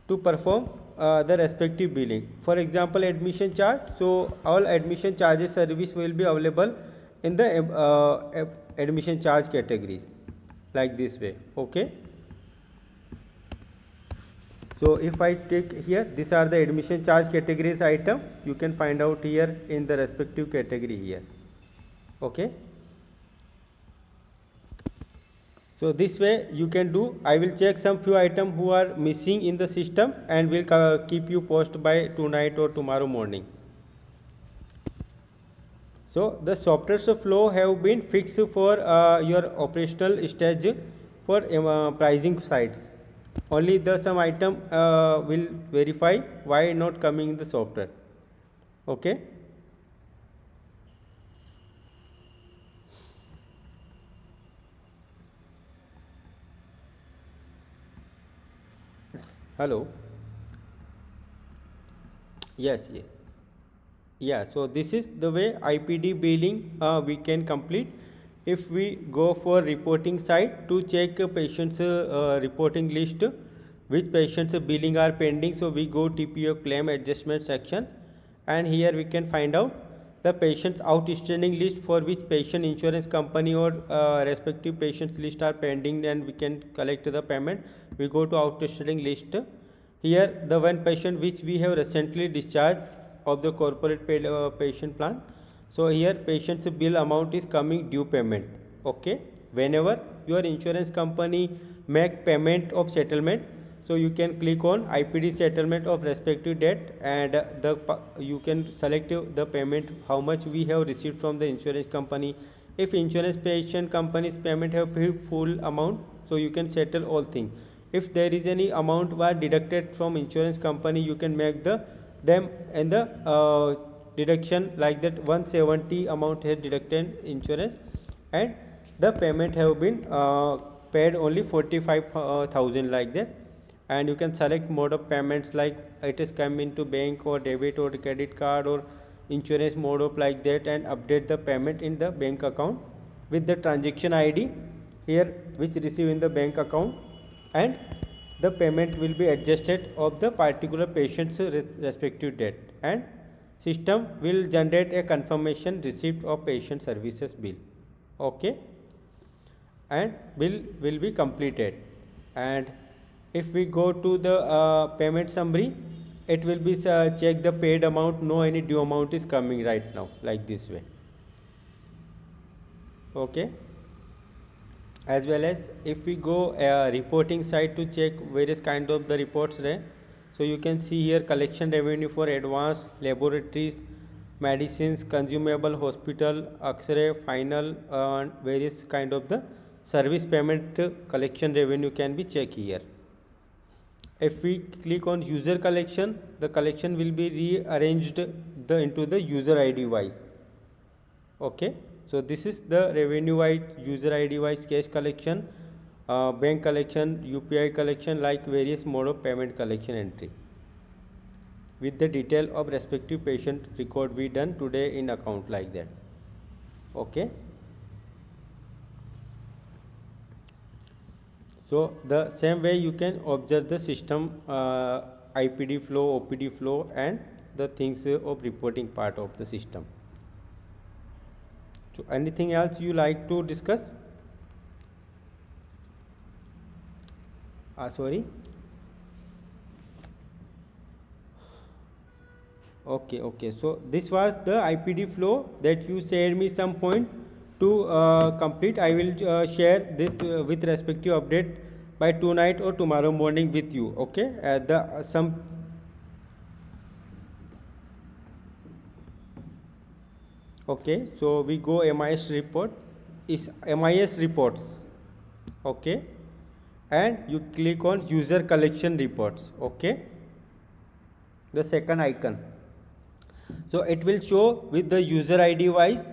to perform the respective billing. For example, admission charge, so all admission charges service will be available in the admission charge categories like this way. Okay, so if I take here, these are the admission charge categories item, you can find out here in the respective category here. Okay, so this way you can do. I will check some few items who are missing in the system and will keep you posted by tonight or tomorrow morning. So the software flow have been fixed for your operational stage for pricing sites. Only the some item will verify why not coming in the software. Okay. Hello. Yes. Yeah, so this is the way IPD billing we can complete. If we go for reporting side to check a patient's reporting list which patients billing are pending. So we go TPO claim adjustment section, and here we can find out the patient's outstanding list for which patient insurance company or respective patients list are pending, and we can collect the payment. We go to outstanding list. Here the one patient which we have recently discharged of the corporate patient plan. So here patient's bill amount is coming due payment. Okay, whenever your insurance company make payment of settlement, so you can click on IPD settlement of respective date, and you can select the payment how much we have received from the insurance company. If insurance patient company's payment have paid full amount, so you can settle all things. If there is any amount was deducted from insurance company, you can make them and the deduction like that 170 amount has deducted insurance, and the payment have been paid only 45,000 like that. And you can select mode of payments like it is come into bank or debit or credit card or insurance mode of like that, and update the payment in the bank account with the transaction ID here which receive in the bank account, and the payment will be adjusted of the particular patient's respective date, and system will generate a confirmation receipt of patient services bill. Okay, and bill will be completed. And if we go to the payment summary, it will be check the paid amount, no any due amount is coming right now like this way. Okay, as well as if we go reporting side to check various kind of the reports there, so you can see here collection revenue for advanced laboratories, medicines, consumable, hospital, x-ray, final, and various kind of the service payment collection revenue can be checked here. If we click on user collection, the collection will be rearranged into the user ID wise. Okay, so this is the revenue wise, user ID wise, cash collection, bank collection, UPI collection, like various mode of payment collection entry with the detail of respective patient record we done today in account like that. Okay, so the same way you can observe the system IPD flow, OPD flow, and the things of reporting part of the system. So anything else you like to discuss? Sorry. Okay, so this was the IPD flow that you shared me some point to complete. I will share this with respective update by tonight or tomorrow morning with you. Okay, okay, so we go MIS report is MIS reports. Okay, and you click on user collection reports. Okay, the second icon. So it will show with the user ID wise.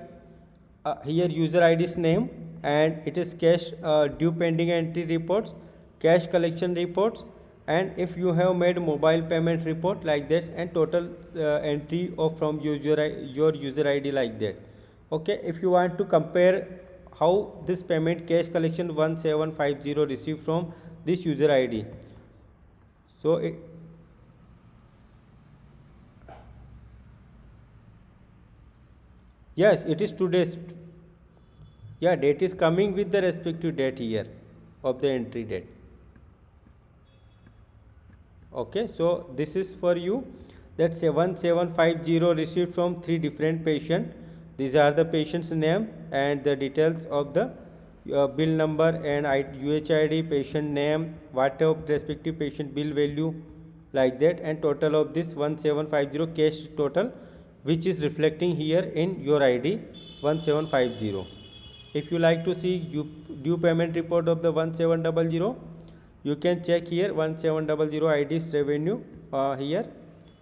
Here user ID's name, and it is cash due pending entry reports, cash collection reports, and if you have made mobile payment report like that, and total entry of from your user ID like that. Okay, if you want to compare how this payment cash collection 1750 received from this user ID, so yes, it is today's. Yeah, date is coming with the respective date here of the entry date. Okay, so this is for you that 1750 received from 3 different patients. These are the patient's name and the details of the bill number and UHID, patient name, what of respective patient bill value like that, and total of this 1750 cash total, which is reflecting here in your ID 1750. If you like to see due payment report of the 1700, you can check here 1700 ID's revenue here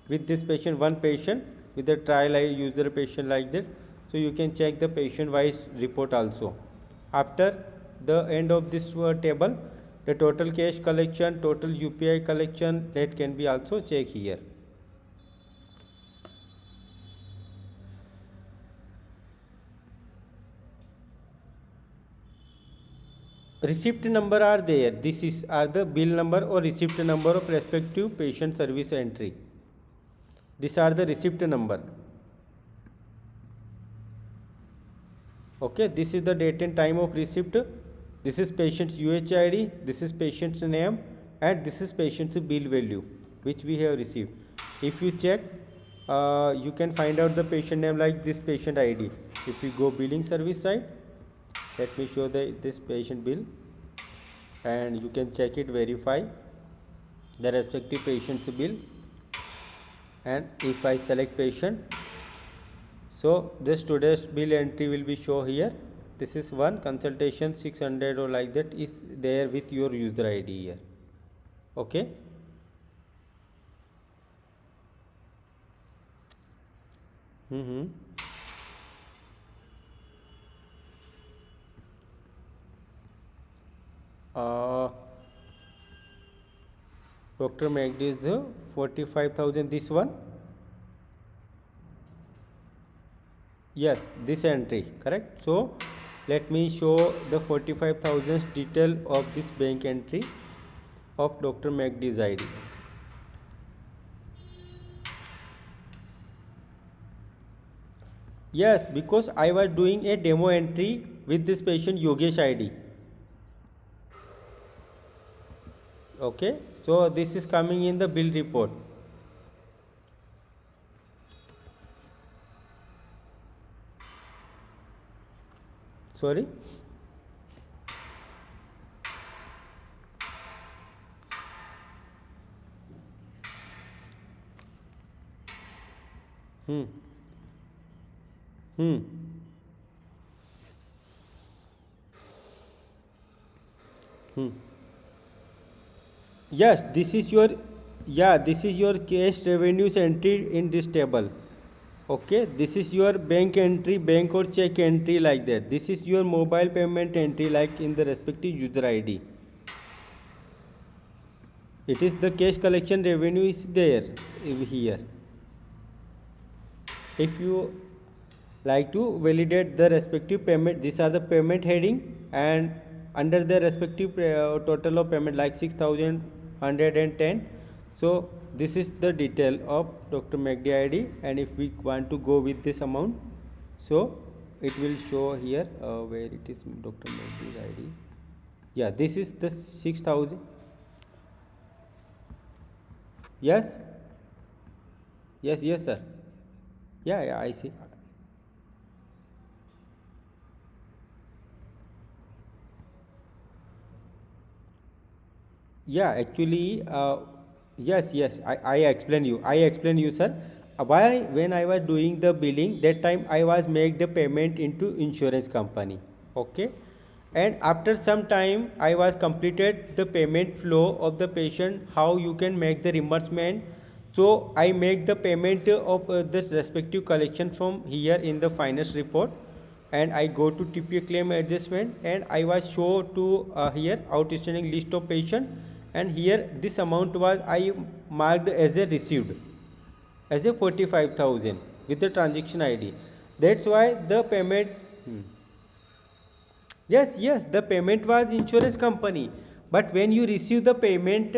with this patient, one patient with the trial user patient like that. So you can check the patient wise report also. After the end of this table, the total cash collection, total UPI collection, that can be also checked here. receipt number are there. This is are the bill number or receipt number of respective patient service entry. These are the receipt number. Okay, this is the date and time of receipt. This is patient's UHID, this is patient's name, and this is patient's bill value which we have received. If you check, you can find out the patient name like this patient ID. If you go billing service side, let me show this patient bill, and you can check it, verify the respective patient's bill. And if I select patient, so this today's bill entry will be show here. This is one consultation 600 or like that is there with your user ID here. Okay. Dr. Magdi is 45,000. This one. Yes, this entry correct. So let me show the 45,000 detail of this bank entry of Dr. Magdi's ID. Yes, because I was doing a demo entry with this patient Yogesh ID. Okay, so this is coming in the bill report. Sorry. Yes, this is your, this is your cash revenues entry in this table. Okay, this is your bank entry, bank or check entry like that. This is your mobile payment entry like in the respective user ID. It is the cash collection revenue is there here. If you like to validate the respective payment, these are the payment heading, and under the respective total of payment like 6,110. So this is the detail of Dr. Magdi ID, and if we want to go with this amount, so it will show here where it is Dr. Magdi's ID. Yeah, this is the 6,000. Yes, yes sir. Yeah, I see. Yeah, actually, yes, I explain you, sir. Why when I was doing the billing, that time I was make the payment into insurance company. Okay, and after some time I was completed the payment flow of the patient. How you can make the reimbursement? So I make the payment of this respective collection from here in the finance report, and I go to TPA claim adjustment, and I was show to here outstanding list of patient, and here this amount was I marked as a received as a 45,000 with the transaction ID. That's why the payment. Yes, the payment was insurance company, but when you receive the payment,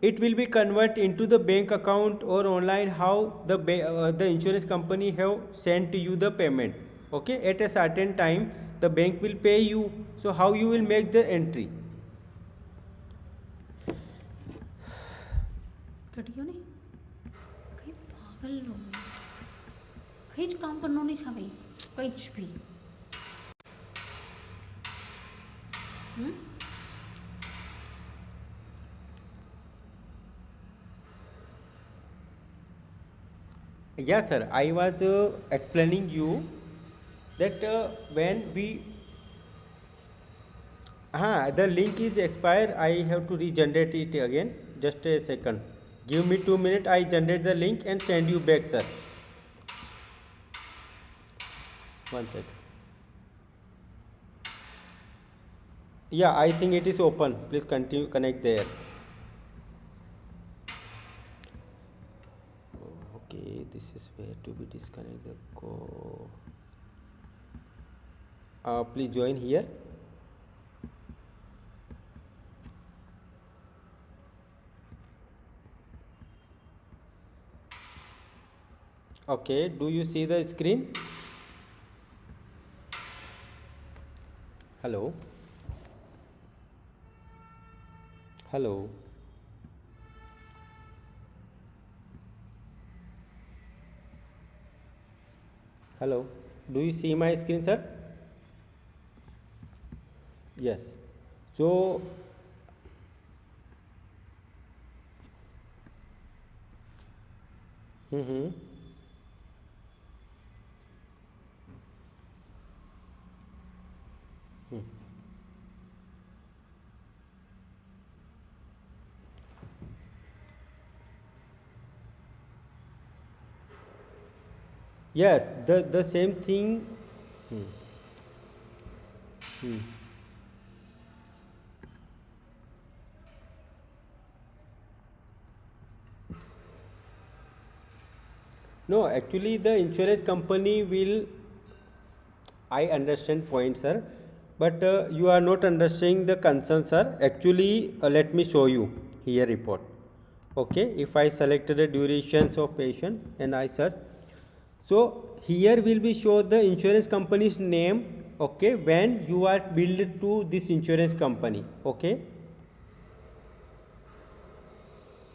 it will be convert into the bank account or online. How the insurance company have sent to you the payment. Okay, at a certain time, the bank will pay you. So how you will make the entry? ઘટ્યો નહીં કઈ પાગલ લો કઈ જ કામ કરવાનું નહીં સાવે કઈ જ બી Yes, sir. I was explaining you that when we the link is expired, I have to regenerate it again. Just a second. Give me 2 minutes. I generate the link and send you back, sir. 1 second. Yeah, I think it is open. Please continue. Connect there. Okay, this is where to be disconnected. Go. Please join here. Okay, do you see the screen? Hello? Hello? Hello? Do you see my screen, sir? Yes. So, mm-hmm. Yes, the same thing. Hmm. No, actually, the insurance company will. I understand point, sir, but you are not understanding the concern, sir. Actually, let me show you here report. Okay, if I selected the durations of patient and I search, so here will be show the insurance company's name. Okay, when you are billed to this insurance company. Okay,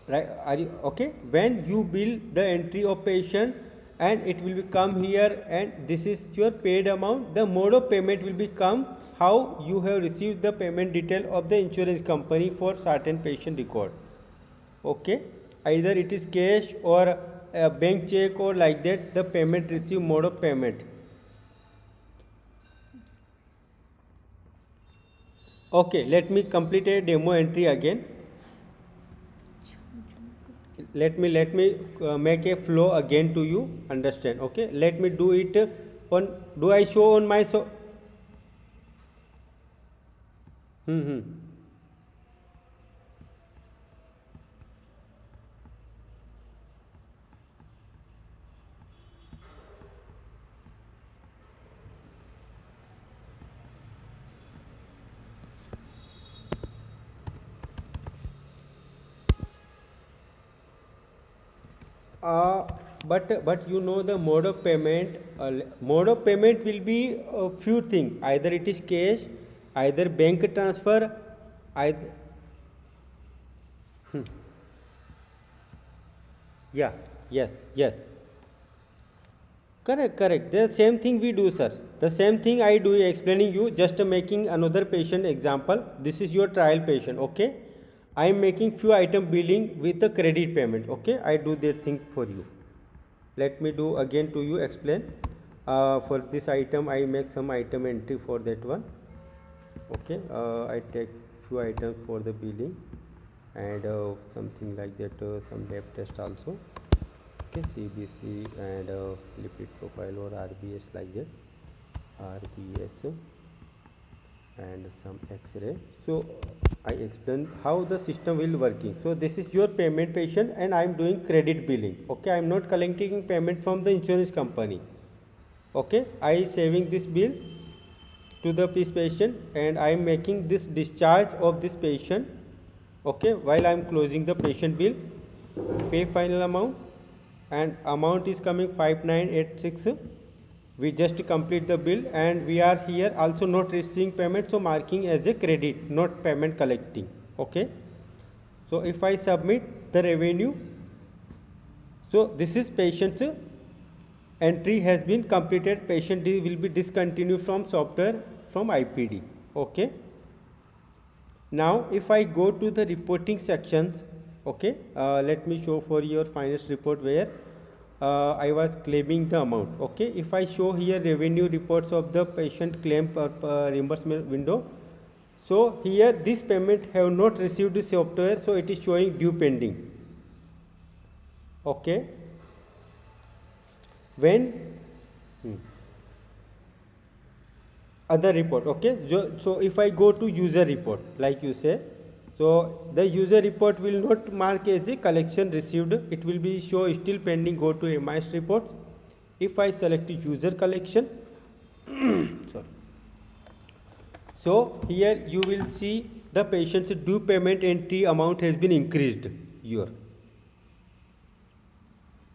right, are you okay? When you bill the entry of patient and it will become here, and this is your paid amount, the mode of payment will become how you have received the payment detail of the insurance company for certain patient record. Okay, either it is cash or a bank check or like that, the payment receive mode of payment. Okay, let me complete a demo entry again. Let me make a flow again to you understand. Okay, let me do it on. Do I show on my so? Hmm. uh, but you know the mode of payment. Mode of payment will be a few things, either it is cash, either bank transfer, either. Yeah, yes, yes. Correct, correct. The same thing we do, sir. The same thing I do explaining you, just making another patient example. This is your trial patient, okay? I am making few item billing with a credit payment, okay? I do that thing for you. Let me do again to you explain. For this item, I make some item entry for that one. Okay, I take few items for the billing and something like that, some lab test also. Okay, CBC and lipid profile or RBS like that, RBS and some X-ray. So I explain how the system will working. So this is your payment patient and I am doing credit billing. Okay, I am not collecting payment from the insurance company. Okay, I saving this bill to the patient and I am making this discharge of this patient. Okay, while I am closing the patient bill, pay final amount, and amount is coming 5986. We just complete the bill and we are here also not receiving payment, so marking as a credit, not payment collecting. Okay, so if I submit the revenue, so this is patient's entry has been completed. Patient will be discontinued from software from IPD. Okay, now if I go to the reporting sections, okay, let me show for your finance report where I was claiming the amount. Okay, if I show here revenue reports of the patient claim per reimbursement window, so here this payment have not received the software, so it is showing due pending. Okay, when other report. Okay, so if I go to user report like you say, so the user report will not mark as a collection received, it will be show still pending. Go to MIS reports. If I select user collection, sorry, so here you will see the patient's due payment entry amount has been increased here.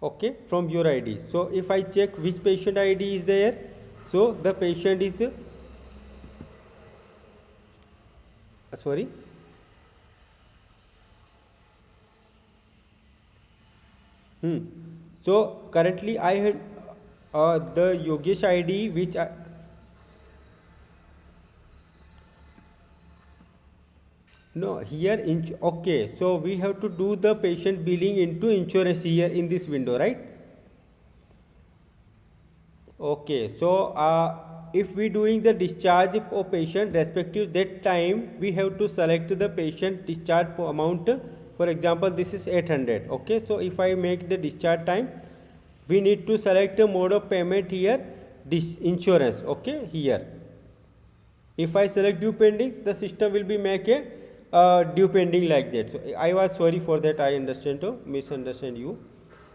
okay, from your ID. So if I check which patient ID is there, so the patient is sorry, so currently I had the Yogesh ID which I, no here in, okay, so we have to do the patient billing into insurance here in this window, right? Okay, so if we doing the discharge of patient respective that time, we have to select the patient discharge amount. For example, this is 800. Okay, so if I make the discharge time, we need to select a mode of payment here, this insurance. Okay, here. If I select due pending, the system will be make a due pending like that. So I was sorry for that. I understand to misunderstand you.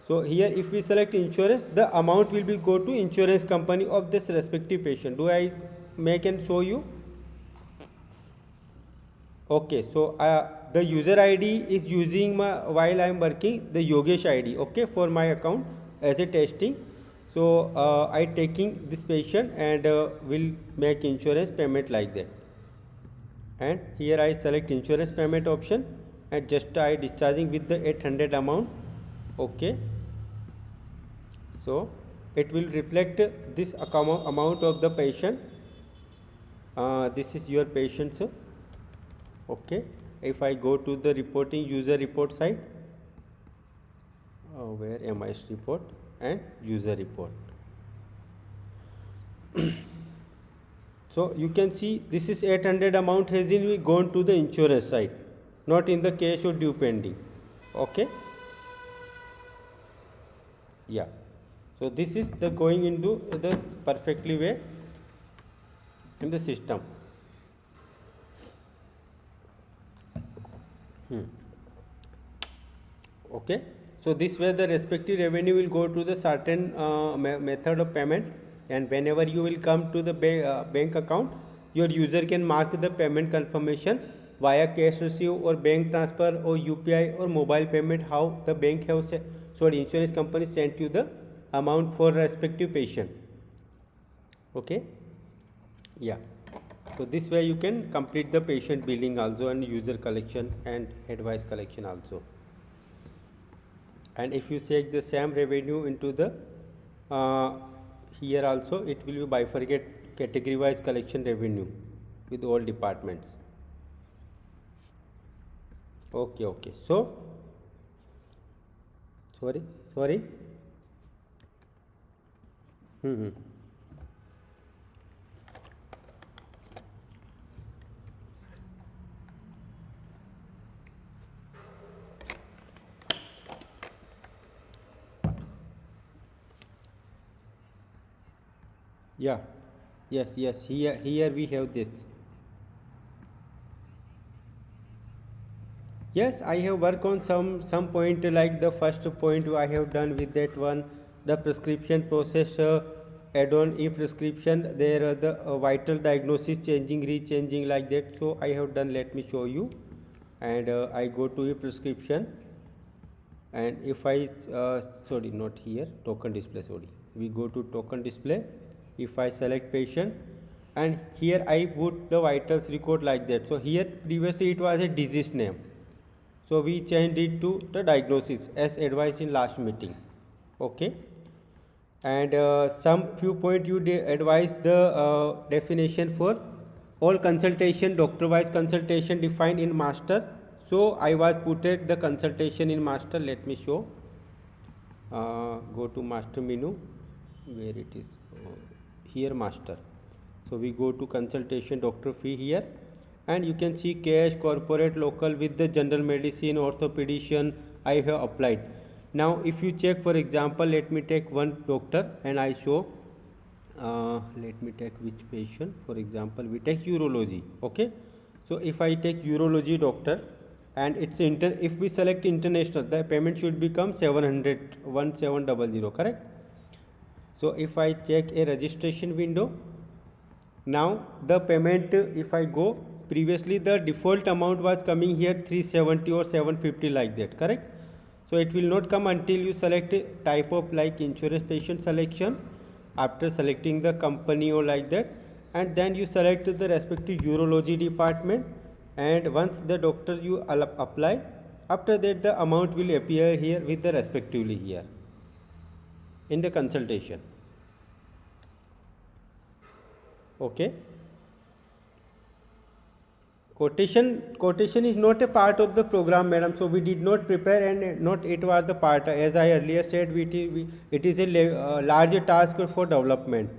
So here if we select insurance, the amount will be go to insurance company of this respective patient. Do I make and show you? Okay, so the user ID is using my, while I am working the Yogesh ID, okay, for my account as a testing. So I taking this patient and will make insurance payment like that. And here I select insurance payment option and just I discharging with the 800 amount. Okay, so it will reflect this amount of the patient. This is your patient, sir. Okay, if I go to the reporting user report side, where MIS report and user report. So you can see this is 800 amount has been gone to the insurance side, not in the cash or due pending. Okay, yeah, so this is the going into the perfectly way in the system. Okay, so this way the respective revenue will go to the certain method of payment, and whenever you will come to the bank account, your user can mark the payment confirmation via cash receive or bank transfer or UPI or mobile payment, how the bank has insurance company sent you the amount for respective patient. Okay, yeah, so this way you can complete the patient billing also and user collection and advice collection also. And if you check the same revenue into the here also, it will be bifurcate category wise collection revenue with all departments. Okay, okay, so sorry. Yeah, yes, here we have this. Yes, I have worked on some point, like the first point I have done with that one, the prescription process add-on e-prescription. There are the vital diagnosis changing, rechanging like that. So I have done. Let me show you. And I go to e-prescription, and if I sorry, not here, token display. Sorry, we go to token display. If I select patient, and here I put the vitals record like that. So here previously it was a disease name, so we changed it to the diagnosis as advised in last meeting. Okay, and some few point you advise the definition for all consultation, doctor wise consultation defined in master. So I was put it the consultation in master. Let me show. Go to master menu, where it is here, master. So we go to consultation, doctor fee here, and you can see cash, corporate, local with the general medicine, orthopedician I have applied. Now if you check, for example, let me take one doctor and I show, let me take which patient. For example, we take urology. Okay, so if I take urology doctor, and it's if we select international, the payment should become 700 1700, correct? So if I check a registration window, now the payment, if I go, previously the default amount was coming here 370 or 750 like that, correct? So it will not come until you select a type of like insurance patient selection, after selecting the company or like that, and then you select the respective urology department, and once the doctors you apply, after that the amount will appear here with the respectively here in the consultation. Okay. Quotation is not a part of the program, madam, so we did not prepare, and not it was the part, as I earlier said, it is a larger task for development.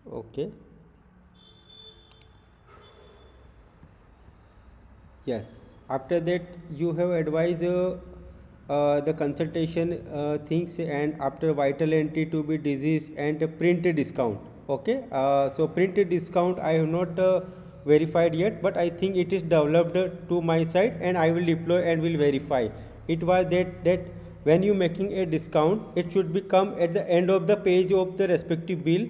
Okay. Yes. After that, you have advised the consultation things, and after vital entry to be disease and a printed discount. Okay. So printed discount I have not verified yet, but I think it is developed to my side, and I will deploy and will verify. It was that when you making a discount, it should become at the end of the page of the respective bill,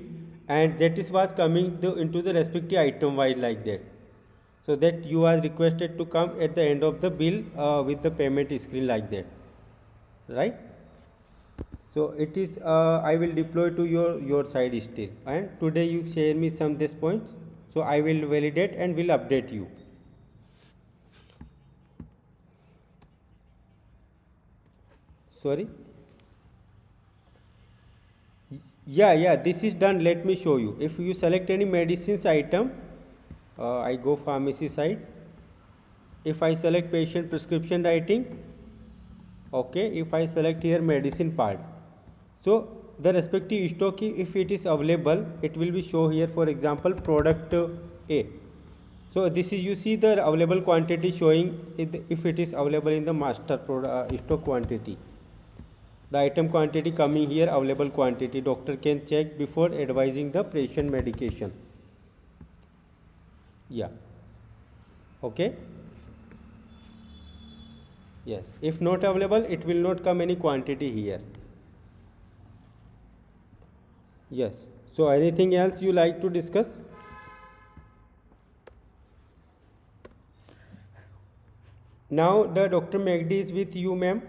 and that is was coming into the respective item wise like that, so that you are requested to come at the end of the bill with the payment screen like that, right? So it is I will deploy to your side still, and today you share me some this points, so I will validate and will update you. Sorry. Yeah, this is done. Let me show you. If you select any medicines item, I go pharmacy side. If I select patient prescription writing, okay, if I select here medicine part, so the respective stock, if it is available, it will be show here, for example, product A. So this is, you see the available quantity showing if it is available in the master product stock quantity, the item quantity coming here, available quantity, doctor can check before advising the patient medication. Yeah. Okay. Yes, if not available, it will not come any quantity here. Yes. So anything else you like to discuss? Now the Dr. Magdi is with you, ma'am.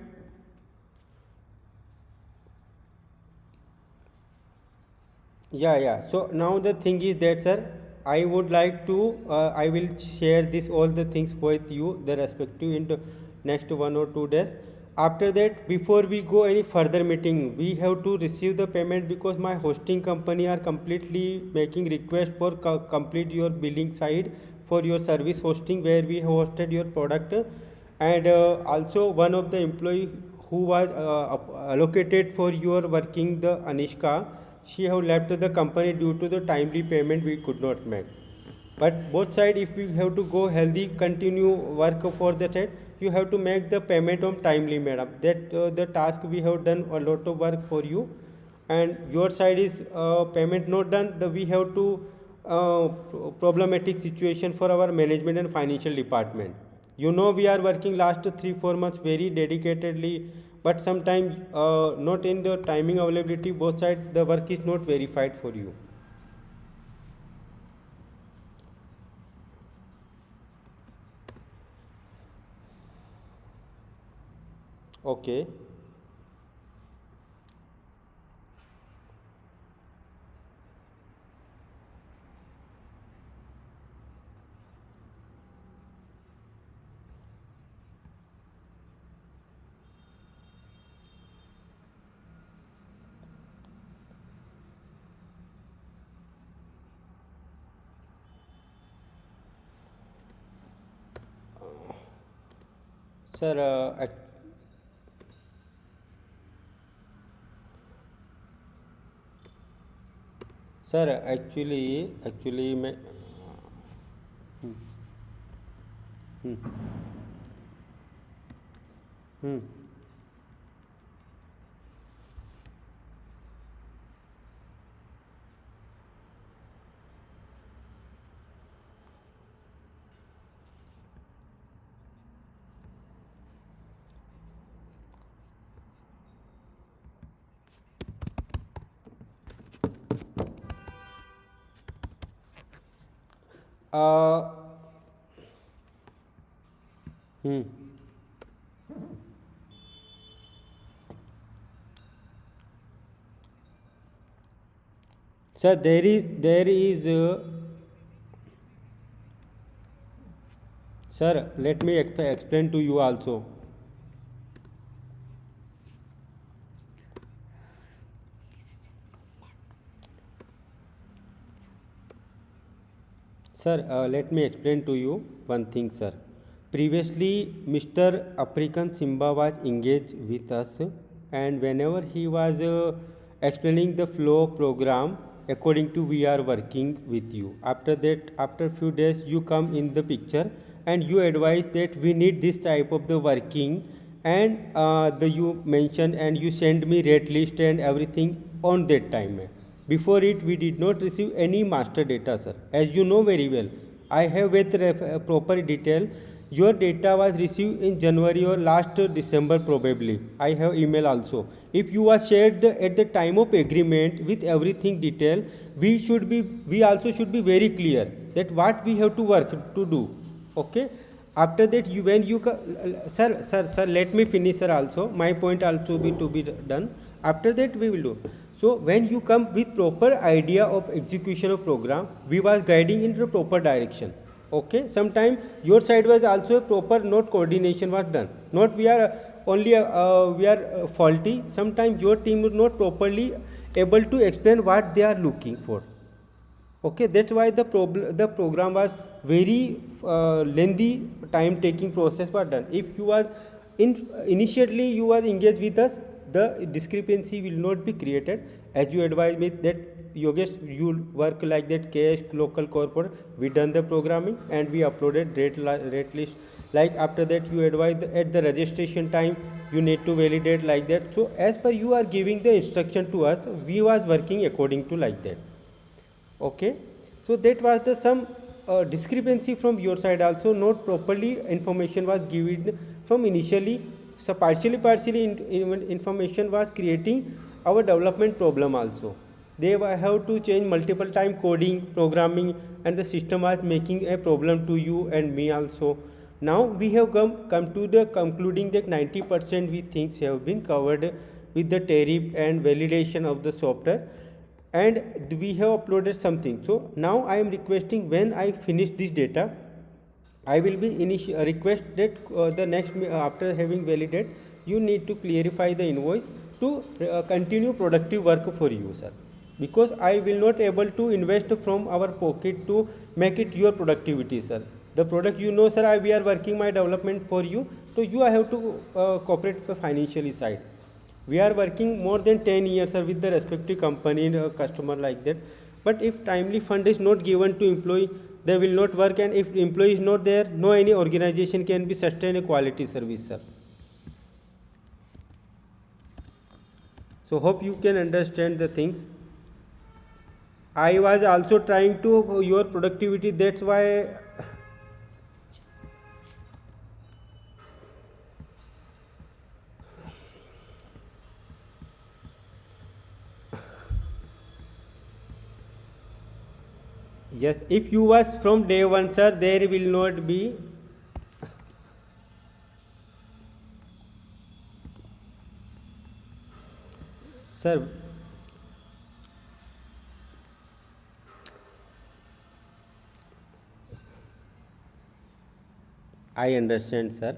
Yeah. So now the thing is that, sir, I would like to, I will share this all the things with you, the respective in the next 1 or 2 days. After that, before we go any further meeting, we have to receive the payment, because my hosting company are completely making request for complete your billing side for your service hosting where we hosted your product, and also one of the employee who was allocated for your working, the Anishka, she have left the company due to the timely payment we could not make. But both side, if we have to go healthy continue work for the side, you have to make the payment on timely, madam, that the task we have done a lot of work for you, and your side is payment not done, the we have to problematic situation for our management and financial department. You know, we are working last 3 4 months very dedicatedly, but sometimes not in the timing availability, both side the work is not verified for you. Okay. Sir, sir, actually मैं हम्म हम्म uh, Hmm. Sir, there is sir, let me explain to you also. Sir, let me explain to you one thing, sir. Previously, Mr. African Simba was engaged with us, and whenever he was explaining the flow program, according to we are working with you. After that, after few days, you come in the picture and you advise that we need this type of the working, and the you mention and you send me rate list and everything on that time. Before it, we did not receive any master data, sir. As you know very well, I have with proper detail. Your data was received in January or last December probably. I have email also. If you are shared at the time of agreement with everything detail, we also should be very clear that what we have to work to do. Okay. After that, you when you sir, let me finish, sir. Also, my point also be to be done. After that, we will do. So when you come with proper idea of execution of program, we was guiding into the proper direction. Okay, sometimes your side was also a proper not coordination was done. Not we are only we are faulty. Sometimes your team is not properly able to explain what they are looking for. Okay, that's why the program was very lengthy time taking process was done. If you was initially you was engaged with us, the discrepancy will not be created. As you advise me that Yogesh, you work like that cash local corporate, we done the programming and we uploaded rate list. Like after that you advise at the registration time you need to validate like that. So as per you are giving the instruction to us, we was working according to like that. Okay, so that was the some discrepancy from your side also, not properly information was given from initially. So partially information was creating our development problem also. They have to change multiple time coding programming, and the system was making a problem to you and me also. Now we have come to the concluding that 90% we things have been covered with the tariff and validation of the software, and we have uploaded something. So now I am requesting, when I finish this data, I will be request that the next after having validate, you need to clarify the invoice to continue productive work for you, sir, because I will not able to invest from our pocket to make it your productivity, sir. The product, you know, sir, we are working my development for you, so you have to cooperate financially side. We are working more than 10 years, sir, with the respective company and customer like that. But if timely fund is not given to employee, they will not work, and if employee is not there, no any organization can be sustain a quality service, sir. So hope you can understand the things. I was also trying to your productivity, that's why. Yes, if you was from day one, sir, there will not be. Sir, I understand, sir.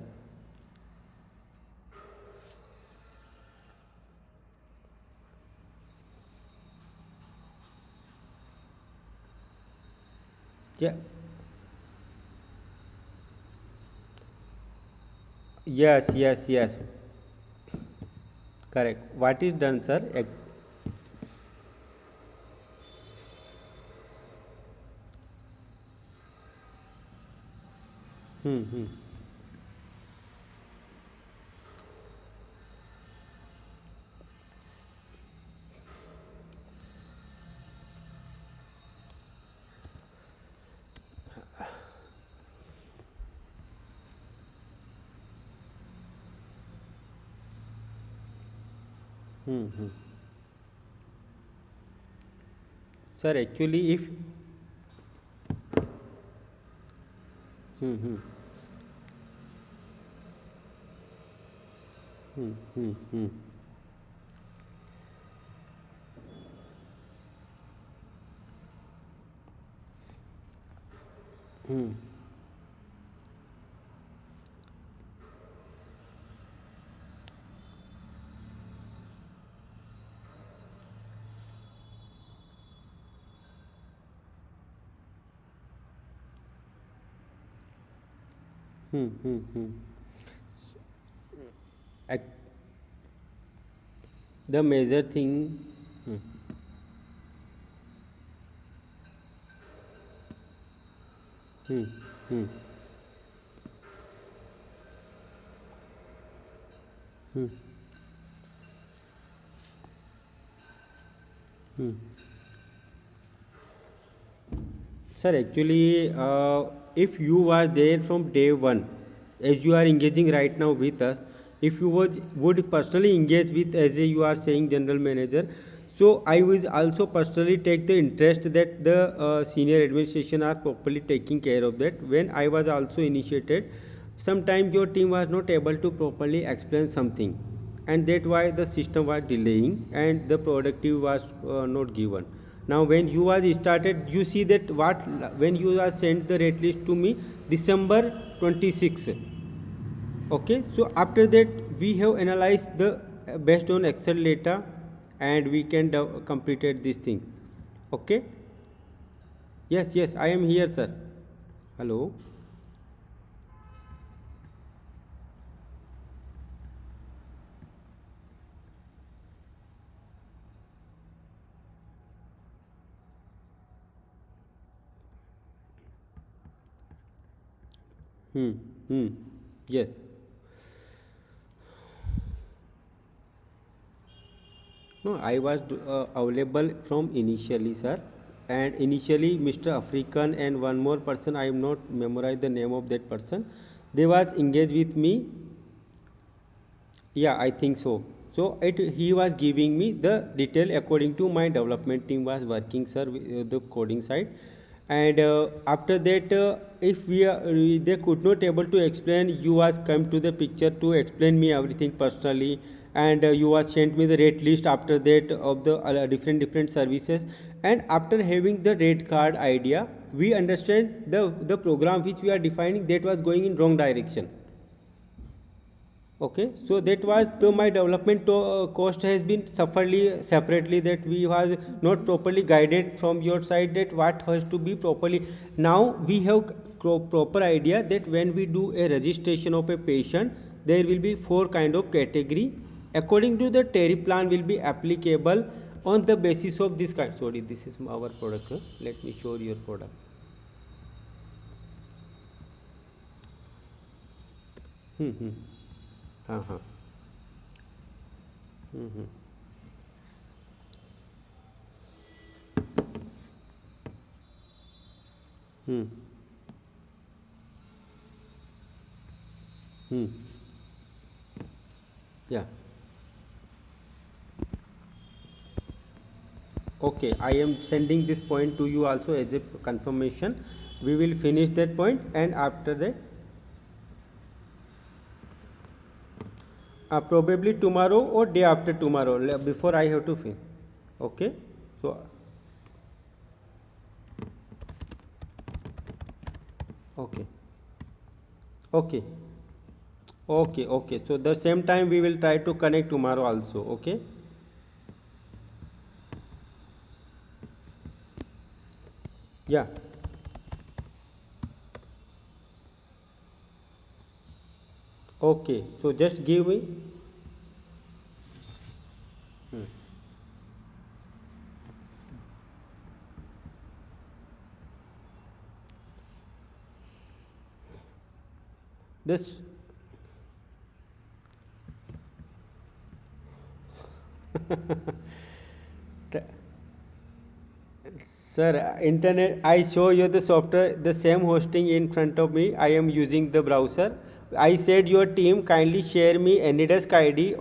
Yeah. Yes, yes, yes. Correct. What is done, sir? Hmm, hmm. Hmm, hmm. Sir, actually, if. Hmm, hmm. Hmm. Hmm. Hmm. Hmm. Hmm. Hmm. Hmm. Ac- the major thing. Hmm. Hmm. Hmm. Hmm. Hmm. Sir, actually, if you are there from day one, as you are engaging right now with us, if you would personally engage with, as you are saying, general manager, so I will also personally take the interest that the senior administration are properly taking care of that. When I was also initiated, sometimes your team was not able to properly explain something, and that why the system was delaying and the productive was not given. Now when you was started, you see that what, when you are sent the rate list to me December 26. Okay, so after that we have analyzed the based on Excel data, and we can completed this thing. Okay. Yes, yes, I am here, sir. Hello. Hmm. Hmm. Yes. No, I was available from initially, sir. And initially, Mr. African and one more person, I am not memorize the name of that person. They was engaged with me. Yeah, I think so. So he was giving me the detail according to my development team was working, sir, with the coding side. And after that, if they could not able to explain, you was come to the picture to explain me everything personally, and you was sent me the rate list after that of the different services. And after having the rate card idea, we understand the program which we are defining that was going in wrong direction. Okay, so that was my development cost has been sufferly separately, that we was not properly guided from your side that what has to be properly. Now we have proper idea that when we do a registration of a patient, there will be four kind of category. According to the tariff plan will be applicable on the basis of this kind. Sorry, this is our product. Huh? Let me show your product. Hmm. Hmm. Uh-huh. Hmm. Hmm. Hmm. Hmm. Yeah. Okay, I am sending this point to you also as a confirmation. We will finish that point, and after that, probably tomorrow or day after tomorrow, before I have to finish. Okay, so okay, okay, okay, okay. So the same time we will try to connect tomorrow also. Okay, yeah, okay. So just give me. Hmm. This. Sir, internet, I show you the software, the same hosting in front of me. I am using the browser. I said your team kindly share me any desk ID